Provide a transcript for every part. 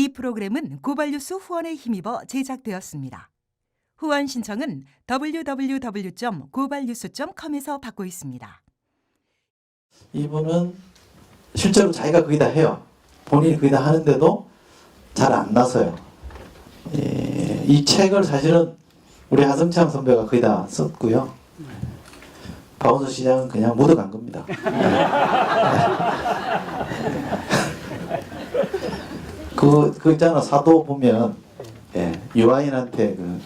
이 프로그램은 고발뉴스 후원에 힘입어 제작되었습니다. 후원 신청은 www.gobalnews.com에서 받고 있습니다. 이분은 실제로 자기가 거의 다 해요. 본인이 거의 다 하는데도 잘 안 나서요. 이 책을 사실은 우리 하승창 선배가 거의 다 썼고요. 박원순 시장은 그냥 묻어간 겁니다. 그 있잖아, 사도 보면 유아인한테 그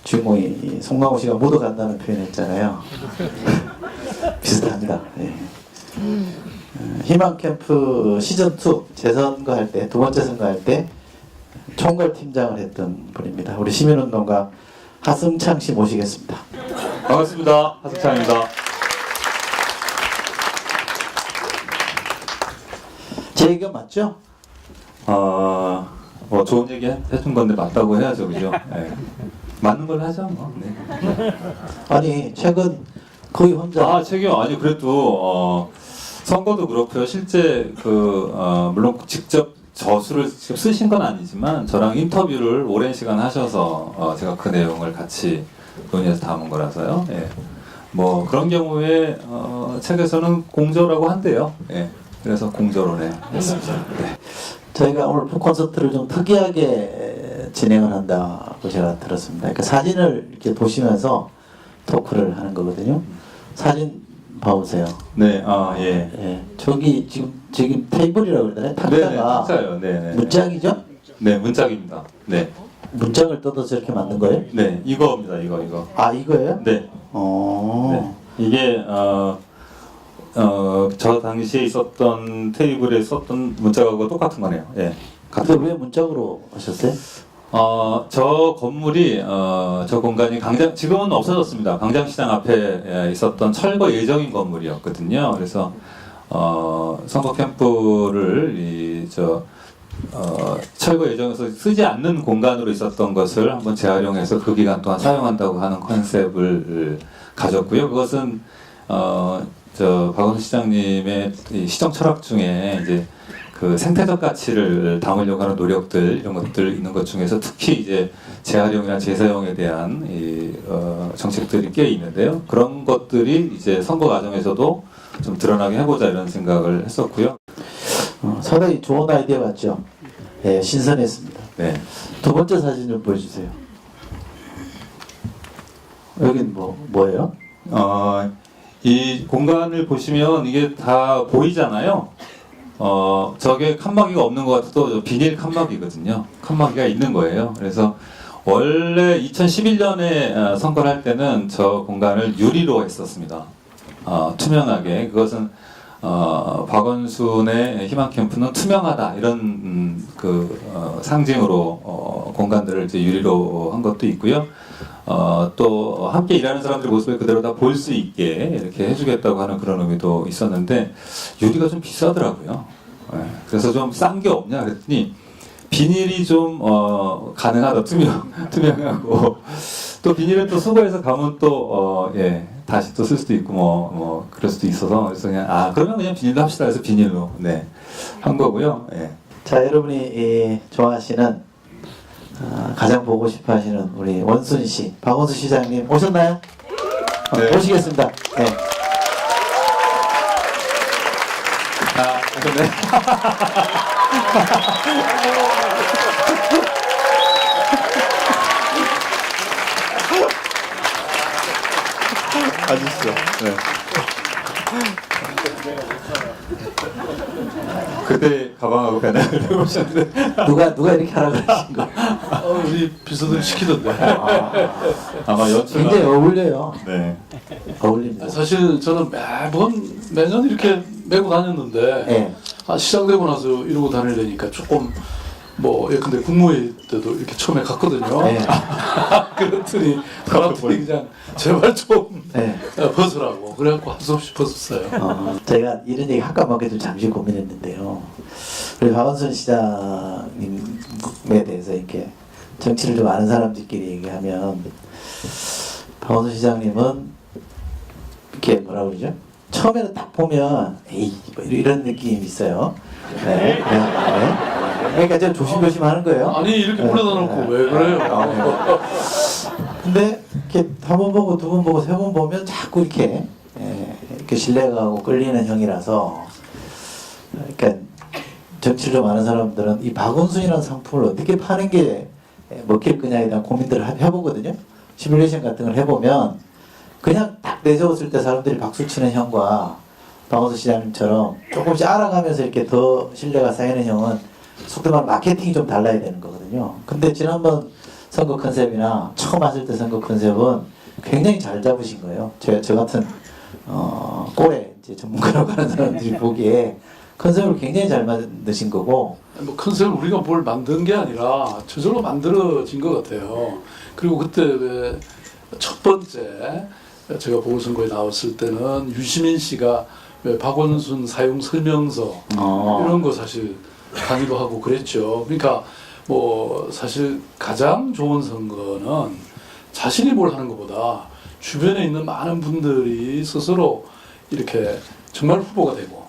주인공이 송강호 씨가 묻어간다는 표현했잖아요. 비슷합니다. 희망캠프 시즌2 재선거할 때, 두 번째 선거할 때 총괄팀장을 했던 분입니다. 우리 시민운동가 하승창 씨 모시겠습니다. 반갑습니다. 하승창입니다. 제 의견 맞죠? 뭐 좋은 얘기 해준 건데 맞다고 해야죠, 그죠? 네. 맞는 걸 하죠, 뭐. 네. 아니 최근 거의 혼자 책이요. 아니 그래도 선거도 그렇고요. 실제 물론 직접 저술을 직접 쓰신 건 아니지만 저랑 인터뷰를 오랜 시간 하셔서 제가 그 내용을 같이 논의해서 담은 거라서요. 예. 뭐 그런 경우에 책에서는 공저라고 한대요. 예. 그래서 공저로 했습니다. 네. 저희가 오늘 콘서트를 좀 특이하게 진행을 한다고 제가 들었습니다. 그러니까 사진을 이렇게 보시면서 토크를 하는 거거든요. 사진 봐보세요. 네, 예. 예. 저기 지금 테이블이라고 그러나요? 네네, 탁자가 탁자요. 네. 문짝이죠? 네, 문짝입니다. 네. 문짝을 뜯어서 이렇게 만든 거예요? 네, 이거입니다. 이거. 아, 이거예요? 네. 네. 이게 저 당시에 있었던 테이블에 썼던 문짝하고 똑같은 거네요. 예. 근데 왜 문짝으로 하셨어요? 저 건물이 저 공간이 지금은 없어졌습니다. 광장시장 앞에 있었던 철거 예정인 건물이었거든요. 그래서 선거 캠프를 철거 예정에서 쓰지 않는 공간으로 있었던 것을 한번 재활용해서 그 기간 동안 사용한다고 하는 컨셉을 가졌고요. 그것은 박원순 시장님의 시정 철학 중에 이제 그 생태적 가치를 담으려고 하는 노력들 이런 것들 있는 것 중에서 특히 이제 재활용이나 재사용에 대한 정책들이 꽤 있는데요. 그런 것들이 이제 선거 과정에서도 좀 드러나게 해보자 이런 생각을 했었고요. 상당히 좋은 아이디어 같죠? 네, 신선했습니다. 네. 두 번째 사진 좀 보여주세요. 여긴 뭐예요? 이 공간을 보시면 이게 다 보이잖아요. 저게 칸막이가 없는 것 같아도 비닐 칸막이거든요. 칸막이가 있는 거예요. 그래서 원래 2011년에 선거를 할 때는 저 공간을 유리로 했었습니다. 투명하게. 그것은 박원순의 희망캠프는 투명하다 이런 상징으로 공간들을 이제 유리로 한 것도 있고요. 또 함께 일하는 사람들의 모습을 그대로 다 볼 수 있게 이렇게 해주겠다고 하는 그런 의미도 있었는데 유리가 좀 비싸더라고요. 그래서 좀 싼 게 없냐 그랬더니 비닐이 좀 가능하다 투명하고 또 비닐은 또 수거해서 가면 또 다시 또 쓸 수도 있고 뭐 그럴 수도 있어서 그래서 그냥 그러면 그냥 비닐로 합시다 해서 비닐로 한 거고요. 예. 자, 여러분이 좋아하시는 가장 보고 싶어 하시는 우리 원순 씨, 박원순 시장님 오셨나요? 네. 모시겠습니다. 네. 오셨네. 앉으시죠. 네. 그때 가방하고 배낭을 들고 오셨는데 누가 이렇게 하라고 하신 거? 우리 비서들 시키던데. 아마 연출 굉장히 어울려요. 네. 어울립니다. 사실 저는 매년 이렇게 메고 다녔는데 네. 시작되고 나서 이러고 다니려니까 조금 예컨대 국무회의 때도 이렇게 처음에 갔거든요. 네. 그랬더니 사람들이 그냥 제발 좀 네. 벗으라고 그래갖고 할 수 없이 벗었어요. 제가 이런 얘기 할까 말까 좀 잠시 고민했는데요. 우리 박원순 시장님에 대해서 이렇게 정치를 좀 아는 사람들끼리 얘기하면 박원순 시장님은 이렇게 뭐라고 그러죠? 처음에는 딱 보면 에이 뭐 이런 느낌이 있어요. 네. 그러니까 제가 조심조심 하는 거예요. 아니 이렇게 불러다 놓고 왜 그래요? 근데 이렇게 한 번 보고 두 번 보고 세 번 보면 자꾸 이렇게 신뢰가 가고 끌리는 형이라서 그러니까 정치를 좀 아는 사람들은 이 박원순이라는 상품을 어떻게 파는 게 먹힐 거냐에 대한 고민들을 해보거든요. 시뮬레이션 같은 걸 해보면 그냥 딱 내세웠을 때 사람들이 박수치는 형과 박원순 시장님처럼 조금씩 알아가면서 이렇게 더 신뢰가 쌓이는 형은 속된 말 마케팅이 좀 달라야 되는 거거든요. 근데 지난번 선거 컨셉이나 처음 하실 때 선거 컨셉은 굉장히 잘 잡으신 거예요. 저 같은 꼴에 이제 전문가라고 하는 사람들이 보기에 컨셉을 굉장히 잘 만드신 거고. 뭐 컨셉을 우리가 뭘 만든 게 아니라 저절로 만들어진 것 같아요. 그리고 그때 왜 첫 번째 제가 보궐선거에 나왔을 때는 유시민 씨가 왜 박원순 사용 설명서 이런 거 사실 강의도 하고 그랬죠. 그러니까 뭐 사실 가장 좋은 선거는 자신이 뭘 하는 것보다 주변에 있는 많은 분들이 스스로 이렇게 정말 후보가 되고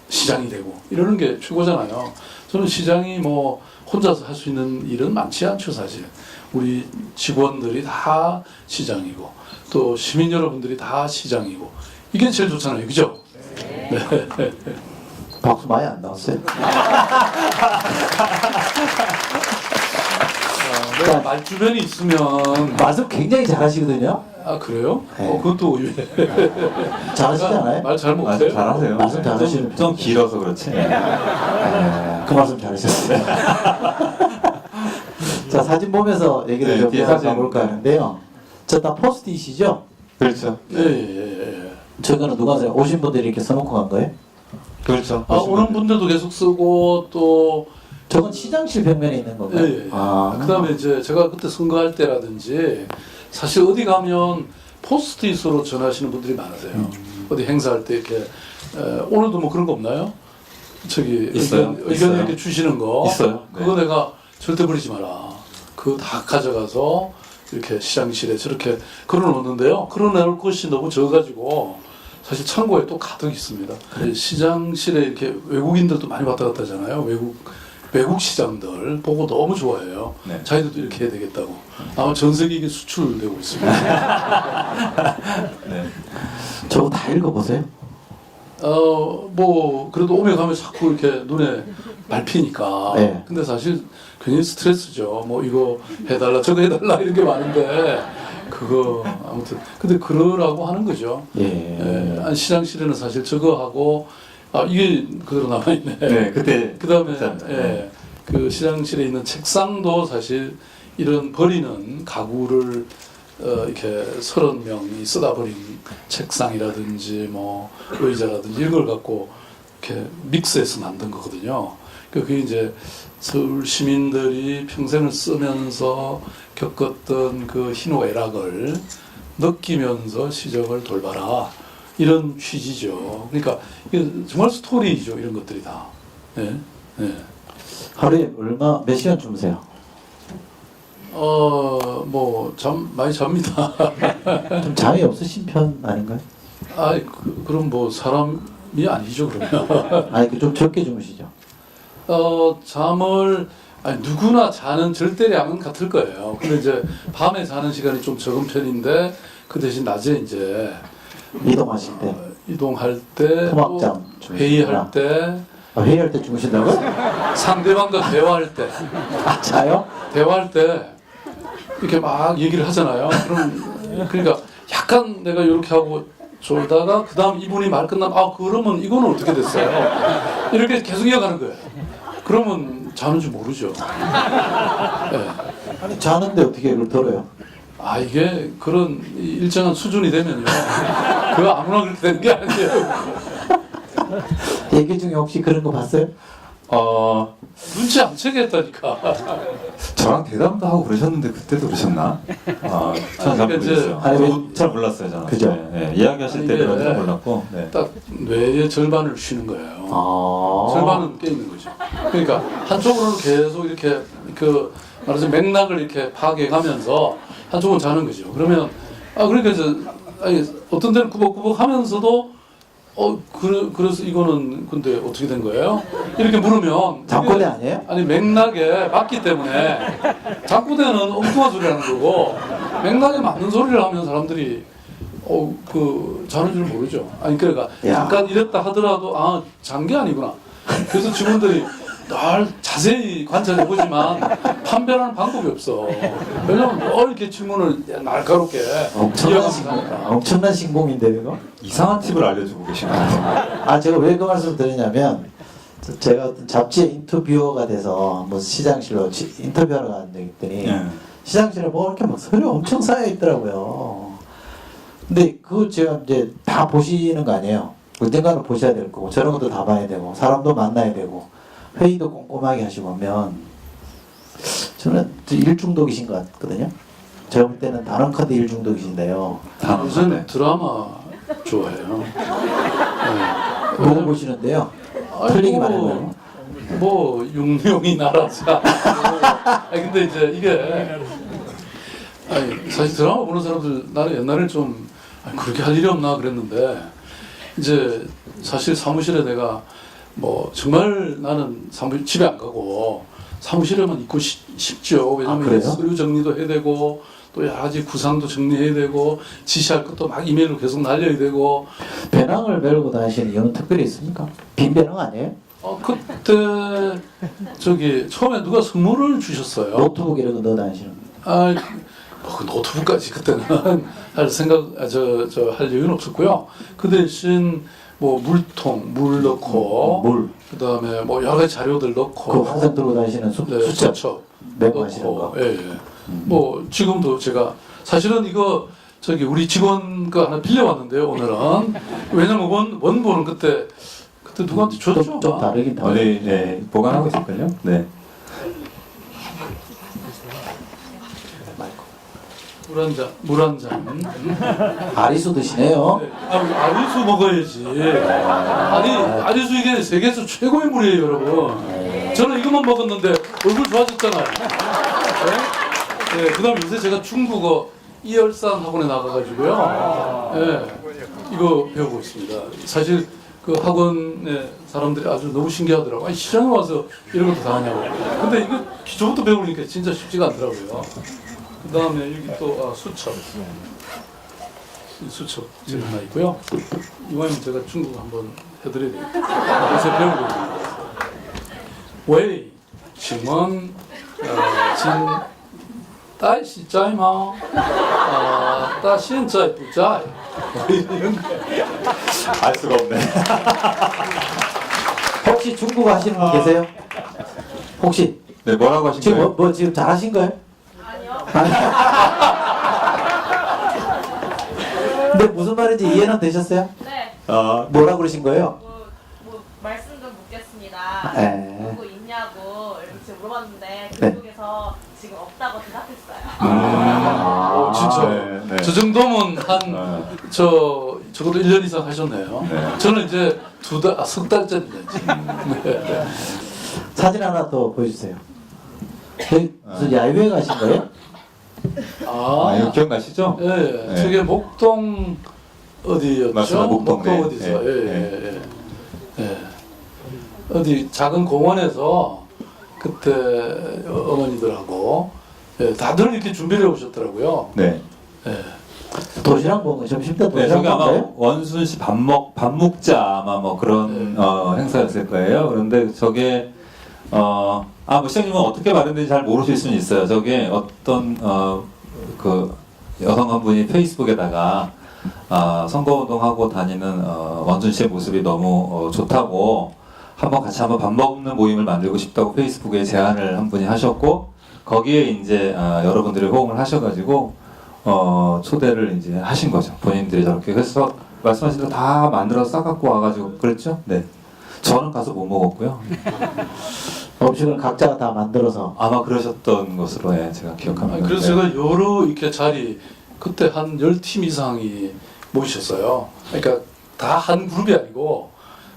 시장이 되고 이러는 게 최고잖아요. 저는 시장이 뭐 혼자서 할 수 있는 일은 많지 않죠, 사실. 우리 직원들이 다 시장이고 또 시민 여러분들이 다 시장이고 이게 제일 좋잖아요, 그죠? 네. 박수 많이 안 나왔어요. 내가 말 주변이 있으면 말씀 굉장히 잘하시거든요. 아 그래요? 네. 그것도 의외. 잘하시잖아요. 말 잘 말씀 못해요. 잘하세요. 말씀 잘하시는 좀 길어서 그렇지. 그 말씀 잘하셨어요. 자, 사진 보면서 얘기를 네, 좀 뒤에 사진. 해볼까 하는데요. 저 다 포스트잇이죠? 그렇죠. 예. 저거는 누가 하세요? 오신 분들이 이렇게 써놓고 간 거예요? 그렇죠. 아 오는 분들도 계속 쓰고 또 저건 시장실 벽면에 있는 건가요? 예. 아, 그다음에 이제 제가 그때 선거할 때라든지 사실 어디 가면 포스트잇으로 전하시는 분들이 많으세요. 어디 행사할 때 이렇게 오늘도 뭐 그런 거 없나요? 저기 있어요. 의견 있어요. 이렇게 주시는 거 있어요. 그거 네. 내가 절대 버리지 마라. 그거 다 가져가서 이렇게 시장실에 저렇게 걸어놓는데요. 걸어놓을 것이 너무 적어가지고 사실 창고에 또 가득 있습니다. 시장실에 이렇게 외국인들도 많이 왔다 갔다 하잖아요. 외국 시장들 보고 너무 좋아해요. 네. 자기들도 이렇게 해야 되겠다고. 아마 전 세계 이게 수출되고 있습니다. 네. 저거 다 읽어보세요. 뭐 그래도 오며 가며 자꾸 이렇게 눈에 밟히니까. 네. 근데 사실 굉장히 스트레스죠. 뭐 이거 해달라 저거 해달라 이런 게 많은데 그거 아무튼 근데 그러라고 하는 거죠. 예. 시장실에는 사실 저거 하고 이게 그대로 남아 있네. 네, 그때 그다음에 네. 그 시장실에 있는 책상도 사실 이런 버리는 가구를 이렇게 30명이 쓰다 버린 책상이라든지 뭐 의자라든지 이런 걸 갖고 이렇게 믹스해서 만든 거거든요. 그게 이제 서울 시민들이 평생을 쓰면서 겪었던 그 희노애락을 느끼면서 시정을 돌봐라 이런 취지죠. 그러니까 이게 정말 스토리죠. 이런 것들이 다. 네. 네. 하루에 몇 시간 주무세요? 뭐 많이 잡니다. 좀 잠이 없으신 편 아닌가요? 그럼 뭐 사람이 아니죠 그러면. 아니, 좀 적게 주무시죠? 잠을 누구나 자는 절대량은 같을 거예요. 근데 이제 밤에 자는 시간이 좀 적은 편인데 그 대신 낮에 이제 이동하실 때. 이동할 때, 토막잠 또 회의할 때, 회의할 때 주무신다고요? 상대방과 대화할 때, 자요? 대화할 때 이렇게 막 얘기를 하잖아요. 그러니까 약간 내가 이렇게 하고 졸다가 그 다음 이분이 말 끝나면 그러면 이거는 어떻게 됐어요? 이렇게 계속 이어가는 거예요. 그러면 자는 줄 모르죠. 네. 아니, 자는데 어떻게 이걸 들어요? 이게 그런 일정한 수준이 되면요. 그거 아무나 그렇게 되는 게 아니에요. 얘기 중에 혹시 그런 거 봤어요? 눈치 안 채게 했다니까. 저랑 대담도 하고 그러셨는데 그때도 그러셨나? 저는 잘 모르겠어요. 아니, 잘 몰랐어요, 저는. 그죠? 네, 이야기하실 때 이게 그런 줄 몰랐고. 네. 딱 뇌의 절반을 쉬는 거예요. 절반은 깨 있는 거죠. 그러니까 한쪽으로는 계속 이렇게 말하자면 맥락을 이렇게 파악해가면서 한쪽은 자는 거죠. 그러면 그러니까 이제 어떤 데는 꾸벅꾸벅 하면서도 그래서 이거는 근데 어떻게 된 거예요? 이렇게 물으면 잠꼬대 이게- 아니에요? 아니 맥락에 맞기 때문에 잠꼬대는 엉뚱한 소리 하는 거고 맥락에 맞는 소리를 하면 사람들이 자는 줄 모르죠. 아니 그러니까 야. 잠깐 이랬다 하더라도 잔 게 아니구나. 그래서 직원들이 늘 자세히 관찰해 보지만 판별하는 방법이 없어. 왜냐면 늘 이렇게 질문을 날카롭게 이어가면서 하니까. 엄청난 신공인데 이거. 이상한 팁을 알려주고 계시네요. 제가 왜 그 말씀 드리냐면 제가 어떤 잡지에 인터뷰어가 돼서 뭐 시장실로 인터뷰하러 갔더니 예. 시장실에 뭐 이렇게 막 서류 엄청 쌓여 있더라고요. 근데 그거 제가 이제 다 보시는 거 아니에요. 언젠가는 보셔야 될 거고 저런 것도 다 봐야 되고 사람도 만나야 되고 회의도 꼼꼼하게 하시고 하면 저는 일중독이신 것 같거든요. 제가 볼 때는 단언컨대 일중독이신데요. 요즘 드라마 좋아해요. 네. 보고 보시는데요. 틀리기 말해봐요. 뭐 육룡이 날아자. 근데 이제 이게 사실 드라마 보는 사람들 나는 옛날에 좀 그렇게 할 일이 없나 그랬는데 이제 사실 사무실에 내가 뭐 정말 나는 집에 안 가고 사무실에만 있고 싶죠. 왜냐면 그래요? 서류 정리도 해야 되고 또 여러 가지 구상도 정리해야 되고 지시할 것도 막 이메일로 계속 날려야 되고. 배낭을 메고 다니시는 이유는 특별히 있습니까? 빈 배낭 아니에요? 그때 처음에 누가 선물을 주셨어요. 노트북 이런 거 넣어 다니시는 거. 그 노트북까지 그때는 할 생각 할 여유는 없었고요. 그 대신 뭐 물통 물 넣고 물. 그다음에 뭐 여러 가지 자료들 그 넣고 항상 들고 다니시는 네, 수첩 수첩 메고 하시는 거. 예. 뭐 지금도 제가 사실은 이거 우리 직원 거 하나 빌려왔는데요. 오늘은 왜냐면 원본은 그때 누구한테 줬죠? 좀 아마? 다르긴 다르. 어디 네, 보관하고 있을걸요? 네. 물 한 잔. 아리수 드시네요. 아리수 먹어야지. 아리수 이게 세계에서 최고의 물이에요, 여러분. 저는 이것만 먹었는데 얼굴 좋아졌잖아요. 네? 네, 그다음 요새 제가 중국어 이열산 학원에 나가가지고요. 네, 이거 배우고 있습니다. 사실 그 학원에 사람들이 아주 너무 신기하더라고요. 아니, 시장에 와서 이런 것도 다 하냐고. 근데 이거 기초부터 배우니까 진짜 쉽지가 않더라고요. 그 다음에 여기 또 수첩. 이 수첩 제가 하나 있고요. 이왕이면 제가 중국어 한번 해드려야 돼요. 요새 배우고 있습니다. 웨이, 징원, 진, 带是在吗？但现在不在。 알 수가 없네. 혹시 중국어 하시는 분 계세요? 혹시 네, 뭐라고 하신 지금 거예요? 뭐 지금 잘하신 거예요? 아니요. 근데 무슨 말인지 이해는 되셨어요? 네, 뭐라 그러신 거예요? 뭐 말씀 좀 묻겠습니다. 네. 누구 있냐고 이렇게 물어봤는데 네. 그쪽에서 지금 없다고 대답했어요. 진짜. 네, 네. 저 정도면 적어도 1년 이상 하셨네요. 네. 저는 이제 석 달째입니다. 네. 사진 하나 더 보여주세요. 무슨 야유회 가신 거예요? 이거 기억나시죠? 예, 네. 저게 목동 어디였죠? 맞습니다. 목동, 네. 어디서? 네. 예. 어디 작은 공원에서 그때 어머니들하고 다들 이렇게 준비를 해오셨더라고요. 네. 예. 도시락 먹은 점심 때 네, 도시락 저기 아마 먹어요? 원순 씨 밥 먹자 아마 뭐 그런 행사였을 거예요. 그런데 저게 뭐 시장님은 어떻게 마련된지 잘 모르실 수는 있어요. 저게 어떤 그 여성 한 분이 페이스북에다가 선거운동하고 다니는 원순 씨의 모습이 너무 좋다고 같이 한번 밥 먹는 모임을 만들고 싶다고 페이스북에 제안을 한 분이 하셨고 거기에 이제 여러분들이 호응을 하셔가지고 초대를 이제 하신 거죠. 본인들이 저렇게. 그래서 말씀하신 대로 다 만들어서 싸갖고 와가지고 그랬죠? 네. 저는 가서 못 먹었고요. 음식을 각자가 다 만들어서 아마 그러셨던 것으로 제가 기억합니다. 그래서 네. 제가 여러 이렇게 자리 그때 한 10팀 이상이 모이셨어요. 그러니까 다 한 그룹이 아니고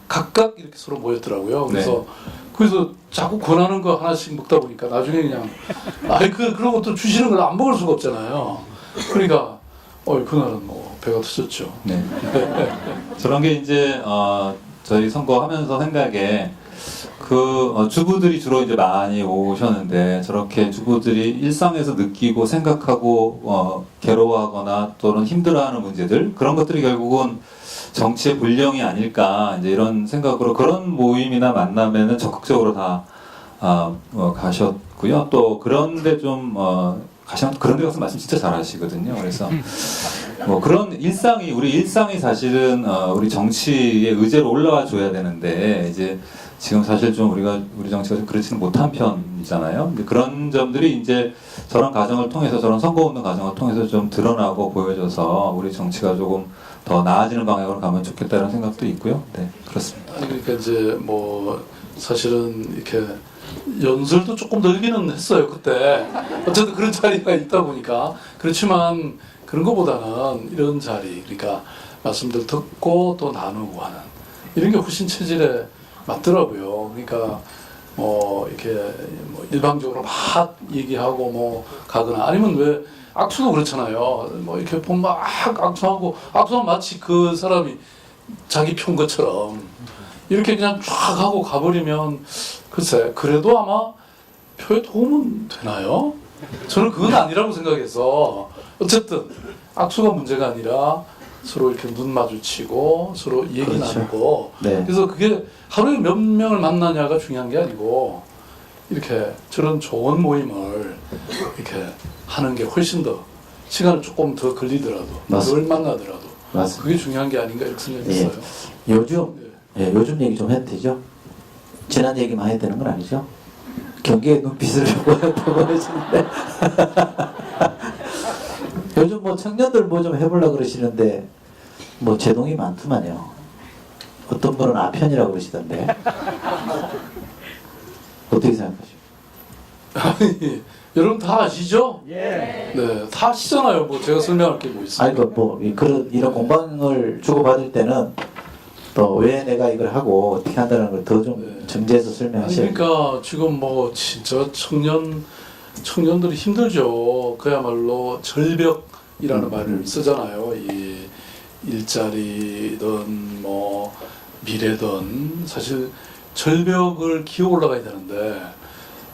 각각 이렇게 서로 모였더라고요. 그래서 자꾸 권하는 거 하나씩 먹다 보니까 나중에 그냥 그런 것도 주시는 걸 안 먹을 수가 없잖아요. 그러니까 그날은 뭐 배가 터졌죠. 네. 저런 게 이제 저희 선거하면서 생각에 주부들이 주로 이제 많이 오셨는데 저렇게 주부들이 일상에서 느끼고 생각하고 괴로워하거나 또는 힘들어하는 문제들 그런 것들이 결국은 정치의 본령이 아닐까 이제 이런 생각으로 그런 모임이나 만남에는 적극적으로 다 가셨고요. 또 그런데 좀 가시면 그런 데 가서 말씀 진짜 잘하시거든요. 그래서 뭐 그런 우리 일상이 사실은 우리 정치의 의제로 올라와 줘야 되는데 이제 지금 사실 좀 우리 정치가 좀 그렇지는 못한 편이잖아요. 근데 그런 점들이 이제 저런 과정을 통해서 저런 선거운동 과정을 통해서 좀 드러나고 보여져서 우리 정치가 조금 더 나아지는 방향으로 가면 좋겠다는 생각도 있고요. 네, 그렇습니다. 그러니까 이제 뭐 사실은 이렇게 연설도 조금 늘기는 했어요 그때. 어쨌든 그런 자리가 있다 보니까 그렇지만 그런 것보다는 이런 자리, 그러니까 말씀들 듣고 또 나누고 하는 이런 게 훨씬 체질에 맞더라고요. 그러니까 뭐 이렇게 뭐 일방적으로 막 얘기하고 뭐 가거나 아니면 왜 악수도 그렇잖아요. 뭐 이렇게 보면 막 악수하면 마치 그 사람이 자기 편 것처럼 이렇게 그냥 쫙 하고 가버리면 글쎄 그래도 아마 표에 도움은 되나요? 저는 그건 아니라고 생각해서 어쨌든 악수가 문제가 아니라 서로 이렇게 눈 마주치고 서로 얘기 그렇죠. 나누고 네. 그래서 그게 하루에 몇 명을 만나냐가 중요한 게 아니고 이렇게 저런 좋은 모임을 이렇게 하는 게 훨씬 더 시간을 조금 더 걸리더라도 늘 만나더라도 맞습니다. 그게 중요한 게 아닌가 이렇게 생각했어요. 요즘 얘기 좀 해도 되죠? 지난 얘기만 해야 되는 건 아니죠? 경계의 눈빛을 보여주는데 요즘 뭐 청년들 뭐 좀 해보려고 그러시는데 뭐 제동이 많더만요. 어떤 분은 아편이라고 그러시던데 어떻게 생각하십니까? 아니, 여러분 다 아시죠? 네, 다 아시잖아요. 뭐 제가 설명할 게 뭐 있어요? 아니 뭐 이런 공방을 주고받을 때는 또 왜 내가 이걸 하고 어떻게 한다는 걸 더 좀 네. 정제해서 설명하셔야 그러니까 지금 뭐 진짜 청년들이 힘들죠. 그야말로 절벽이라는 말을 쓰잖아요. 이 일자리든 뭐 미래든 사실 절벽을 기어 올라가야 되는데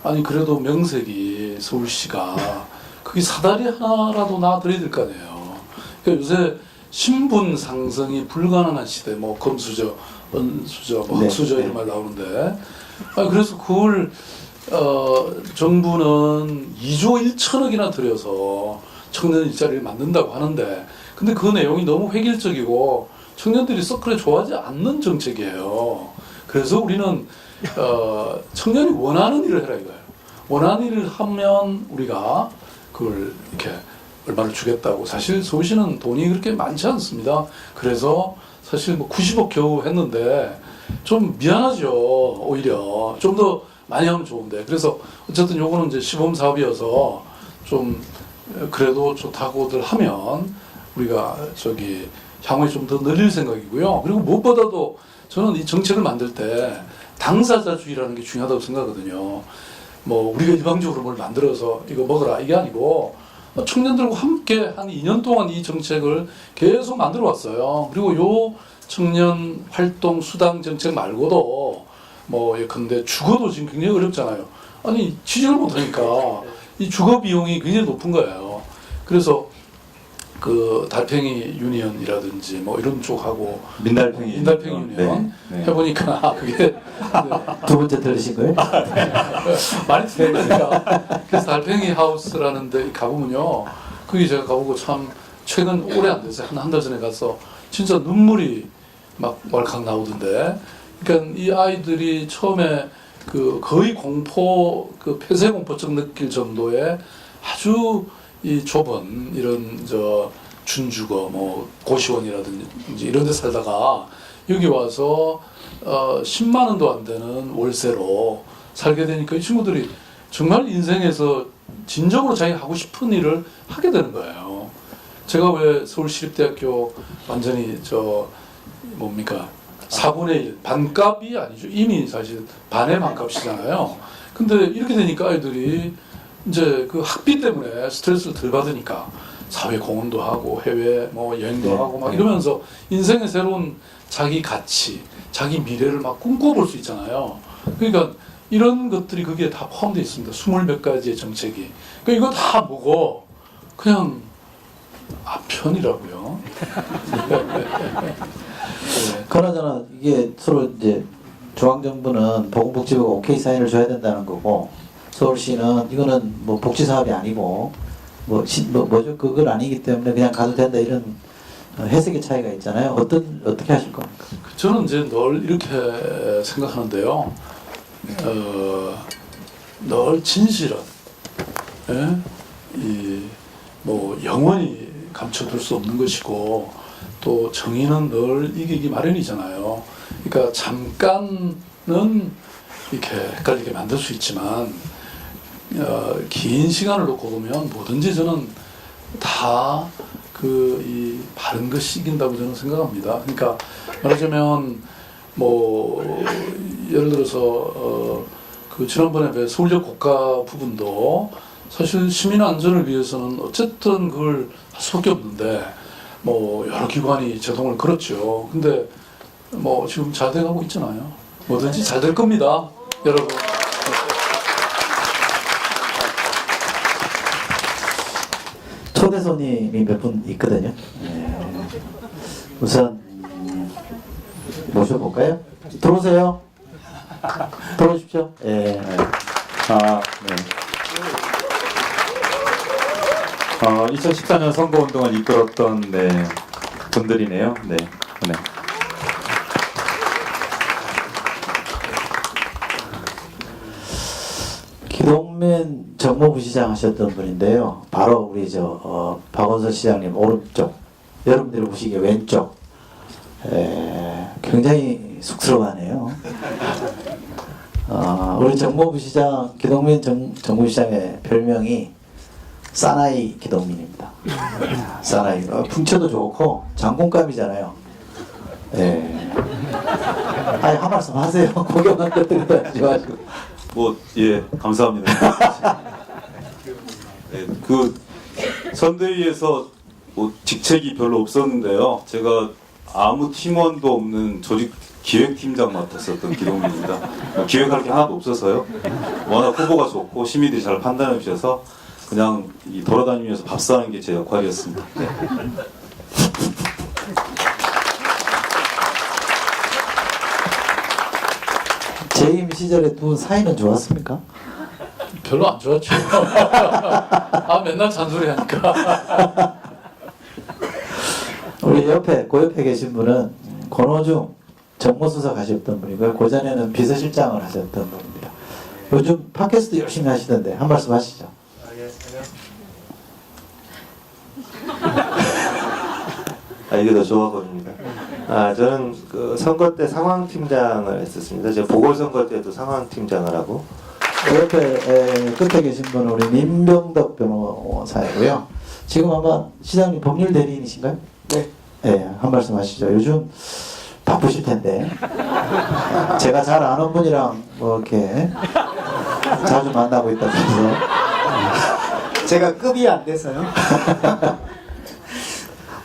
아니 그래도 명색이 서울시가 그게 사다리 하나라도 놔드려야 될 거 아니에요. 그러니까 요새 신분 상승이 불가능한 시대, 뭐 금수저, 은수저, 뭐 네, 흑수저 네. 이런 말 나오는데, 그래서 그걸 정부는 2조 1천억이나 들여서 청년 일자리를 만든다고 하는데, 근데 그 내용이 너무 획일적이고 청년들이 썩 그래 좋아하지 않는 정책이에요. 그래서 우리는 청년이 원하는 일을 해라 이거예요. 원하는 일을 하면 우리가 그걸 이렇게 얼마를 주겠다고. 사실 서울시는 돈이 그렇게 많지 않습니다. 그래서 사실 뭐 90억 겨우 했는데 좀 미안하죠. 오히려 좀 더 많이 하면 좋은데. 그래서 어쨌든 요거는 이제 시범 사업이어서 좀 그래도 좋다고들 하면 우리가 향후에 좀 더 늘릴 생각이고요. 그리고 무엇보다도 저는 이 정책을 만들 때 당사자주의라는 게 중요하다고 생각하거든요. 뭐 우리가 일방적으로 뭘 만들어서 이거 먹어라 이게 아니고 청년들과 함께 한 2년 동안 이 정책을 계속 만들어 왔어요. 그리고 요 청년 활동 수당 정책 말고도 뭐 예컨대 주거도 지금 굉장히 어렵잖아요. 아니 취직을 못하니까 이 주거 비용이 굉장히 높은 거예요. 그래서 그 달팽이 유니언이라든지 뭐 이런 쪽하고 민달팽이 유니언 네, 네. 해보니까 그게 네. 두 번째 들으신 거예요? 많이 틀린다니까. 그래서 달팽이 하우스라는 데 가보면요. 거기 제가 가보고 참 최근 오래 안 돼서 한 달 전에 가서 진짜 눈물이 막 왈칵 나오던데. 그러니까 이 아이들이 처음에 그 거의 공포, 그 폐쇄 공포증 느낄 정도의 아주 이 좁은 이런 준주거 뭐 고시원이라든지 이런 데 살다가 여기 와서 10만 원도 안 되는 월세로 살게 되니까 이 친구들이 정말 인생에서 진정으로 자기가 하고 싶은 일을 하게 되는 거예요. 제가 왜 서울시립대학교 완전히 뭡니까 4분의 1 반값이 아니죠. 이미 사실 반의 반값이잖아요. 근데 이렇게 되니까 아이들이 이제 그 학비 때문에 스트레스를 덜 받으니까 사회 공헌도 하고 해외 뭐 여행도 네. 하고 막 이러면서 인생의 새로운 자기 가치, 자기 미래를 막 꿈꿔볼 수 있잖아요. 그러니까 이런 것들이 거기에 다 포함되어 있습니다. 20몇 가지의 정책이. 그러니까 이거 다 보고 그냥 편이라고요. 네. 그나저나 이게 서로 이제 중앙정부는 보건복지부가 오케이 사인을 줘야 된다는 거고 서울시는 이거는 뭐 복지 사업이 아니고 뭐죠 그건 아니기 때문에 그냥 가도 된다 이런 해석의 차이가 있잖아요. 어떻게 하실 겁니까? 저는 이제 늘 이렇게 생각하는데요. 늘 진실은 뭐 영원히 감춰둘 수 없는 것이고 또 정의는 늘 이기기 마련이잖아요. 그러니까 잠깐은 이렇게 헷갈리게 만들 수 있지만 긴 시간을 놓고 보면 뭐든지 저는 다 이 바른 것이 이긴다고 저는 생각합니다. 그러니까 말하자면 뭐 예를 들어서 그 지난번에 서울역 고가 부분도 사실 시민 안전을 위해서는 어쨌든 그걸 할 수밖에 없는데 뭐 여러 기관이 제동을 걸었죠. 근데 뭐 지금 잘 돼가고 있잖아요. 뭐든지 잘 될 겁니다, 여러분. 초대 손님이 몇 분 있거든요. 우선 모셔볼까요? 들어오세요. 들어오십시오. 예. 네. 2014년 선거운동을 이끌었던 분들이네요. 네. 기동민 정무부시장 하셨던 분인데요. 바로 우리 박원순 시장님 오른쪽, 여러분들이 보시기에 왼쪽. 굉장히 쑥스러워하네요. 우리 정무부시장 기동민 정무부시장의 별명이 사나이 기동민입니다. 사나이. 풍채도 좋고 장군감이잖아요. 아니 한 말씀 하세요. 구경한 것들 하지 마시고. 감사합니다. 그 선대위에서 직책이 별로 없었는데요. 제가 아무 팀원도 없는 조직 기획팀장 맡았었던 기동민입니다. 기획할 게 하나도 없어서요. 워낙 후보가 좋고 시민들이 잘 판단해 주셔서 그냥 돌아다니면서 밥 사는 게 제 역할이었습니다. 재임 시절에 두 분 사이는 좋았습니까? 별로 안 좋았죠. 맨날 잔소리 하니까. 우리 그 옆에 계신 분은 권오중 정무수석 하셨던 분이고요. 그 전에는 비서실장을 하셨던 분입니다. 요즘 팟캐스트 열심히 하시던데 한 말씀 하시죠. 이게 더 좋아 보입니다. 저는 그 선거 때 상황팀장을 했었습니다. 제가 보궐선거 때도 상황팀장을 하고. 그 옆에 끝에 계신 분은 우리 민병덕 변호사이고요. 지금 아마 시장님 법률 대리인이신가요? 네. 네, 한 말씀 하시죠. 요즘 바쁘실 텐데 제가 잘 아는 분이랑 뭐 이렇게 자주 만나고 있다면서. 제가 급이 안 돼서요.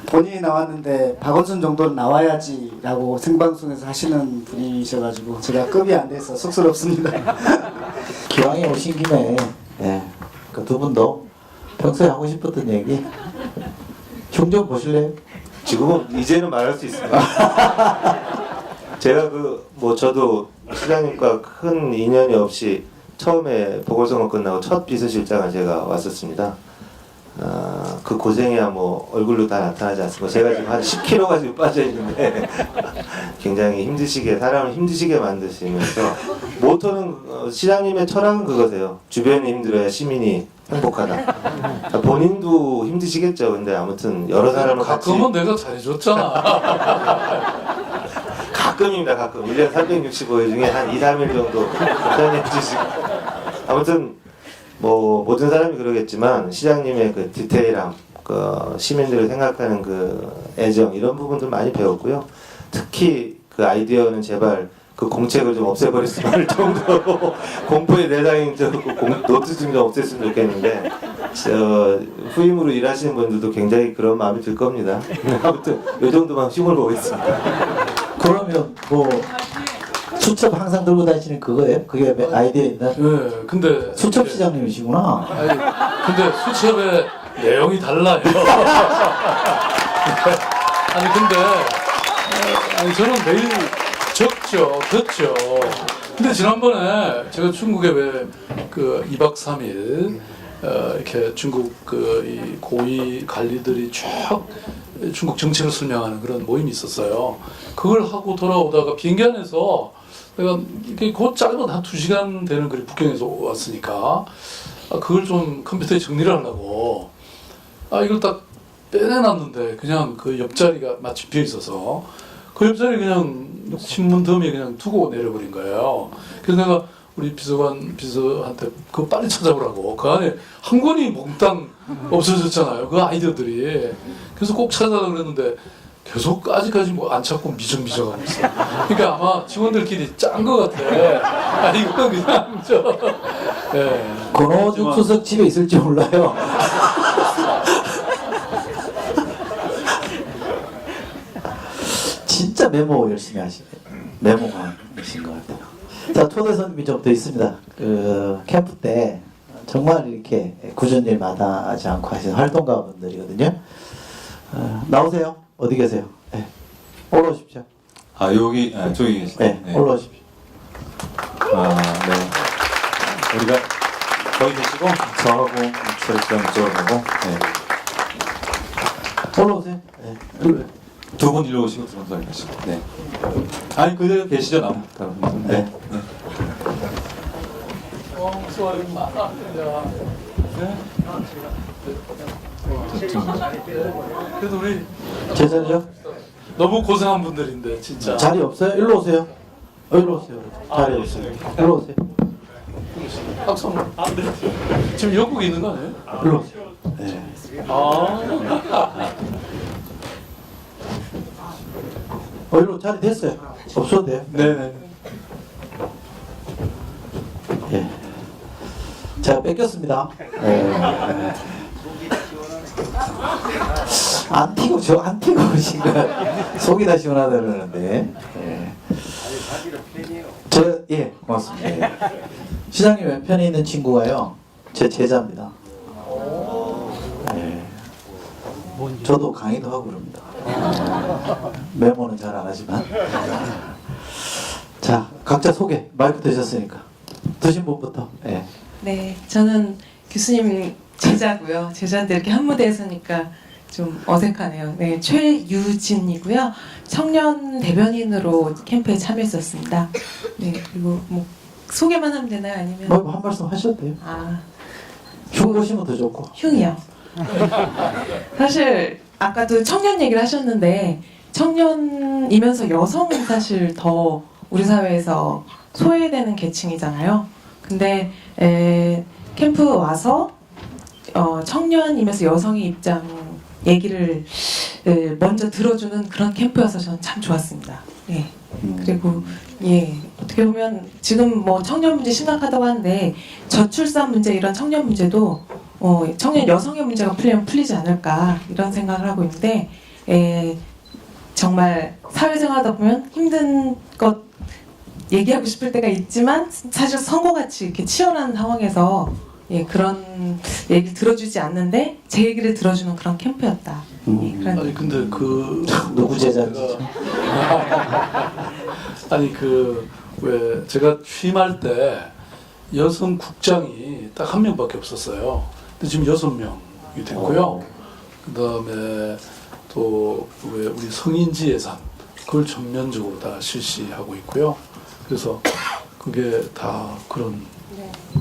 본인이 나왔는데 박원순 정도는 나와야지라고 생방송에서 하시는 분이셔가지고 제가 급이 안 돼서 쑥스럽습니다. 기왕에 오신 김에 그 두 분도 평소에 하고 싶었던 얘기 흉 좀 보실래요? 지금은 이제는 말할 수 있습니다. 제가 저도 시장님과 큰 인연이 없이 처음에 보궐선거 끝나고 첫 비서실장을 제가 왔었습니다. 그 고생이야 뭐 얼굴로 다 나타나지 않습니까? 제가 지금 한 10kg가 지금 빠져 있는데 굉장히 사람을 힘드시게 만드시면서 모토는 시장님의 철학은 그거세요. 주변이 힘들어야 시민이 행복하다. 본인도 힘드시겠죠. 근데 아무튼 여러 사람을 같이 가끔은 내가 잘해줬잖아. 가끔입니다. 가끔 1년 365일 중에 한 2, 3일 정도 편히 해주시고 아무튼 뭐 모든 사람이 그러겠지만 시장님의 그 디테일함, 그 시민들을 생각하는 그 애정 이런 부분들 많이 배웠고요. 특히 그 아이디어는 제발 그 공책을 좀 없애버렸으면 할 정도로 공포의 대상인 노트 좀 없앴으면 좋겠는데 후임으로 일하시는 분들도 굉장히 그런 마음이 들 겁니다. 아무튼 이 정도만 흉을 보겠습니다. 그러면 뭐 수첩 항상 들고 다니시는 그거예요? 그게 아이디어 있나? 예, 근데 수첩 이게- 시장님이시구나. 아니, 근데 수첩의 내용이 달라요. 아니 근데 아니 저는 매일 듣죠. 근데 지난번에 제가 중국에 왜 그 2박 3일 이렇게 중국 그 이 고위 관리들이 쭉 중국 정책을 설명하는 그런 모임이 있었어요. 그걸 하고 돌아오다가 비행기 안에서 내가 이게 곧 짧은 한 2시간 되는 거리 북경에서 왔으니까 그걸 좀 컴퓨터에 정리를 하려고 이걸 딱 빼내놨는데 그냥 그 옆자리가 마침 비어 있어서 그 옆자리 그냥 신문 더미에 그냥 두고 내려버린 거예요. 그래서 내가 우리 비서한테 그거 빨리 찾아보라고. 그 안에 한 권이 몽땅 없어졌잖아요. 그 아이디어들이. 그래서 꼭 찾아라 그랬는데 계속 아직까지 뭐 안 찾고 미정미정하고 있어. 그러니까 아마 직원들끼리 짠 것 같아. 이건 그냥 예. 권오죽 수석 집에 있을지 몰라요. 진짜 메모 열심히 하시네. 메모만이신 것 같아요. 자, 초대 손님이 좀 더 있습니다. 그 캠프 때 정말 이렇게 굳은 일 마다하지 않고 하시는 활동가분들이거든요. 나오세요. 어디 계세요? 네. 올라오십시오. 여기 저기 계시네. 네, 올라오십시오. 네. 우리가 거기 계시고 저하고 철수형 이쪽으로 가고 올라오세요. 네. 두 분 일로 오시고 두 분 저기 계시고. 네. 아니 그대로 계시죠 남. 네. 네. 수고하기 많아. 그래도 우리 제 자리죠? 너무 고생한 분들인데 진짜. 자리 없어요? 일로 오세요. 일로 오세요. 자리 없어요. 일로 오세요. 박수 한번. 지금 영국에 있는 거 아니에요? 일로 오세요. 네. 일로 자리 됐어요. 없어도 돼요. 네네. 예. 제가 뺏겼습니다. 안 튀고 안 튀고 오신 거 속이 다 시원하다 그러는데. 고맙습니다. 시장님 왼편에 있는 친구가요, 제 제자입니다. 저도 강의도 하고 그럽니다. 메모는 잘 안 하지만. 자, 각자 소개. 마이크 드셨으니까. 드신 분부터. 예. 네, 저는 교수님 제자고요. 제자인데 이렇게 한 무대에 서니까 좀 어색하네요. 네, 최유진이고요. 청년 대변인으로 캠프에 참여했었습니다. 네, 그리고 뭐 소개만 하면 되나요? 아니면 한 말씀 하셔도 돼요. 흉 보시면 더 좋고. 흉이요. 사실 아까도 청년 얘기를 하셨는데 청년이면서 여성은 사실 더 우리 사회에서 소외되는 계층이잖아요. 근데 캠프 와서 청년이면서 여성의 입장 얘기를 먼저 들어주는 그런 캠프여서 저는 참 좋았습니다. 예. 그리고 어떻게 보면 지금 뭐 청년 문제 심각하다고 하는데 저출산 문제 이런 청년 문제도 청년 여성의 문제가 풀리면 풀리지 않을까 이런 생각을 하고 있는데 정말 사회생활하다 보면 힘든 것 얘기하고 싶을 때가 있지만 사실 선거같이 이렇게 치열한 상황에서 그런 얘기를 들어주지 않는데 제 얘기를 들어주는 그런 캠프였다. 그런 아니 근데 그 누구 제자인지. 아니 그 왜 제가 취임할 때 여성 국장이 딱 한 명밖에 없었어요. 근데 지금 6명이 됐고요. 그다음에 또 왜 우리 성인지 예산 그걸 전면적으로 다 실시하고 있고요. 그래서 그게 다 그런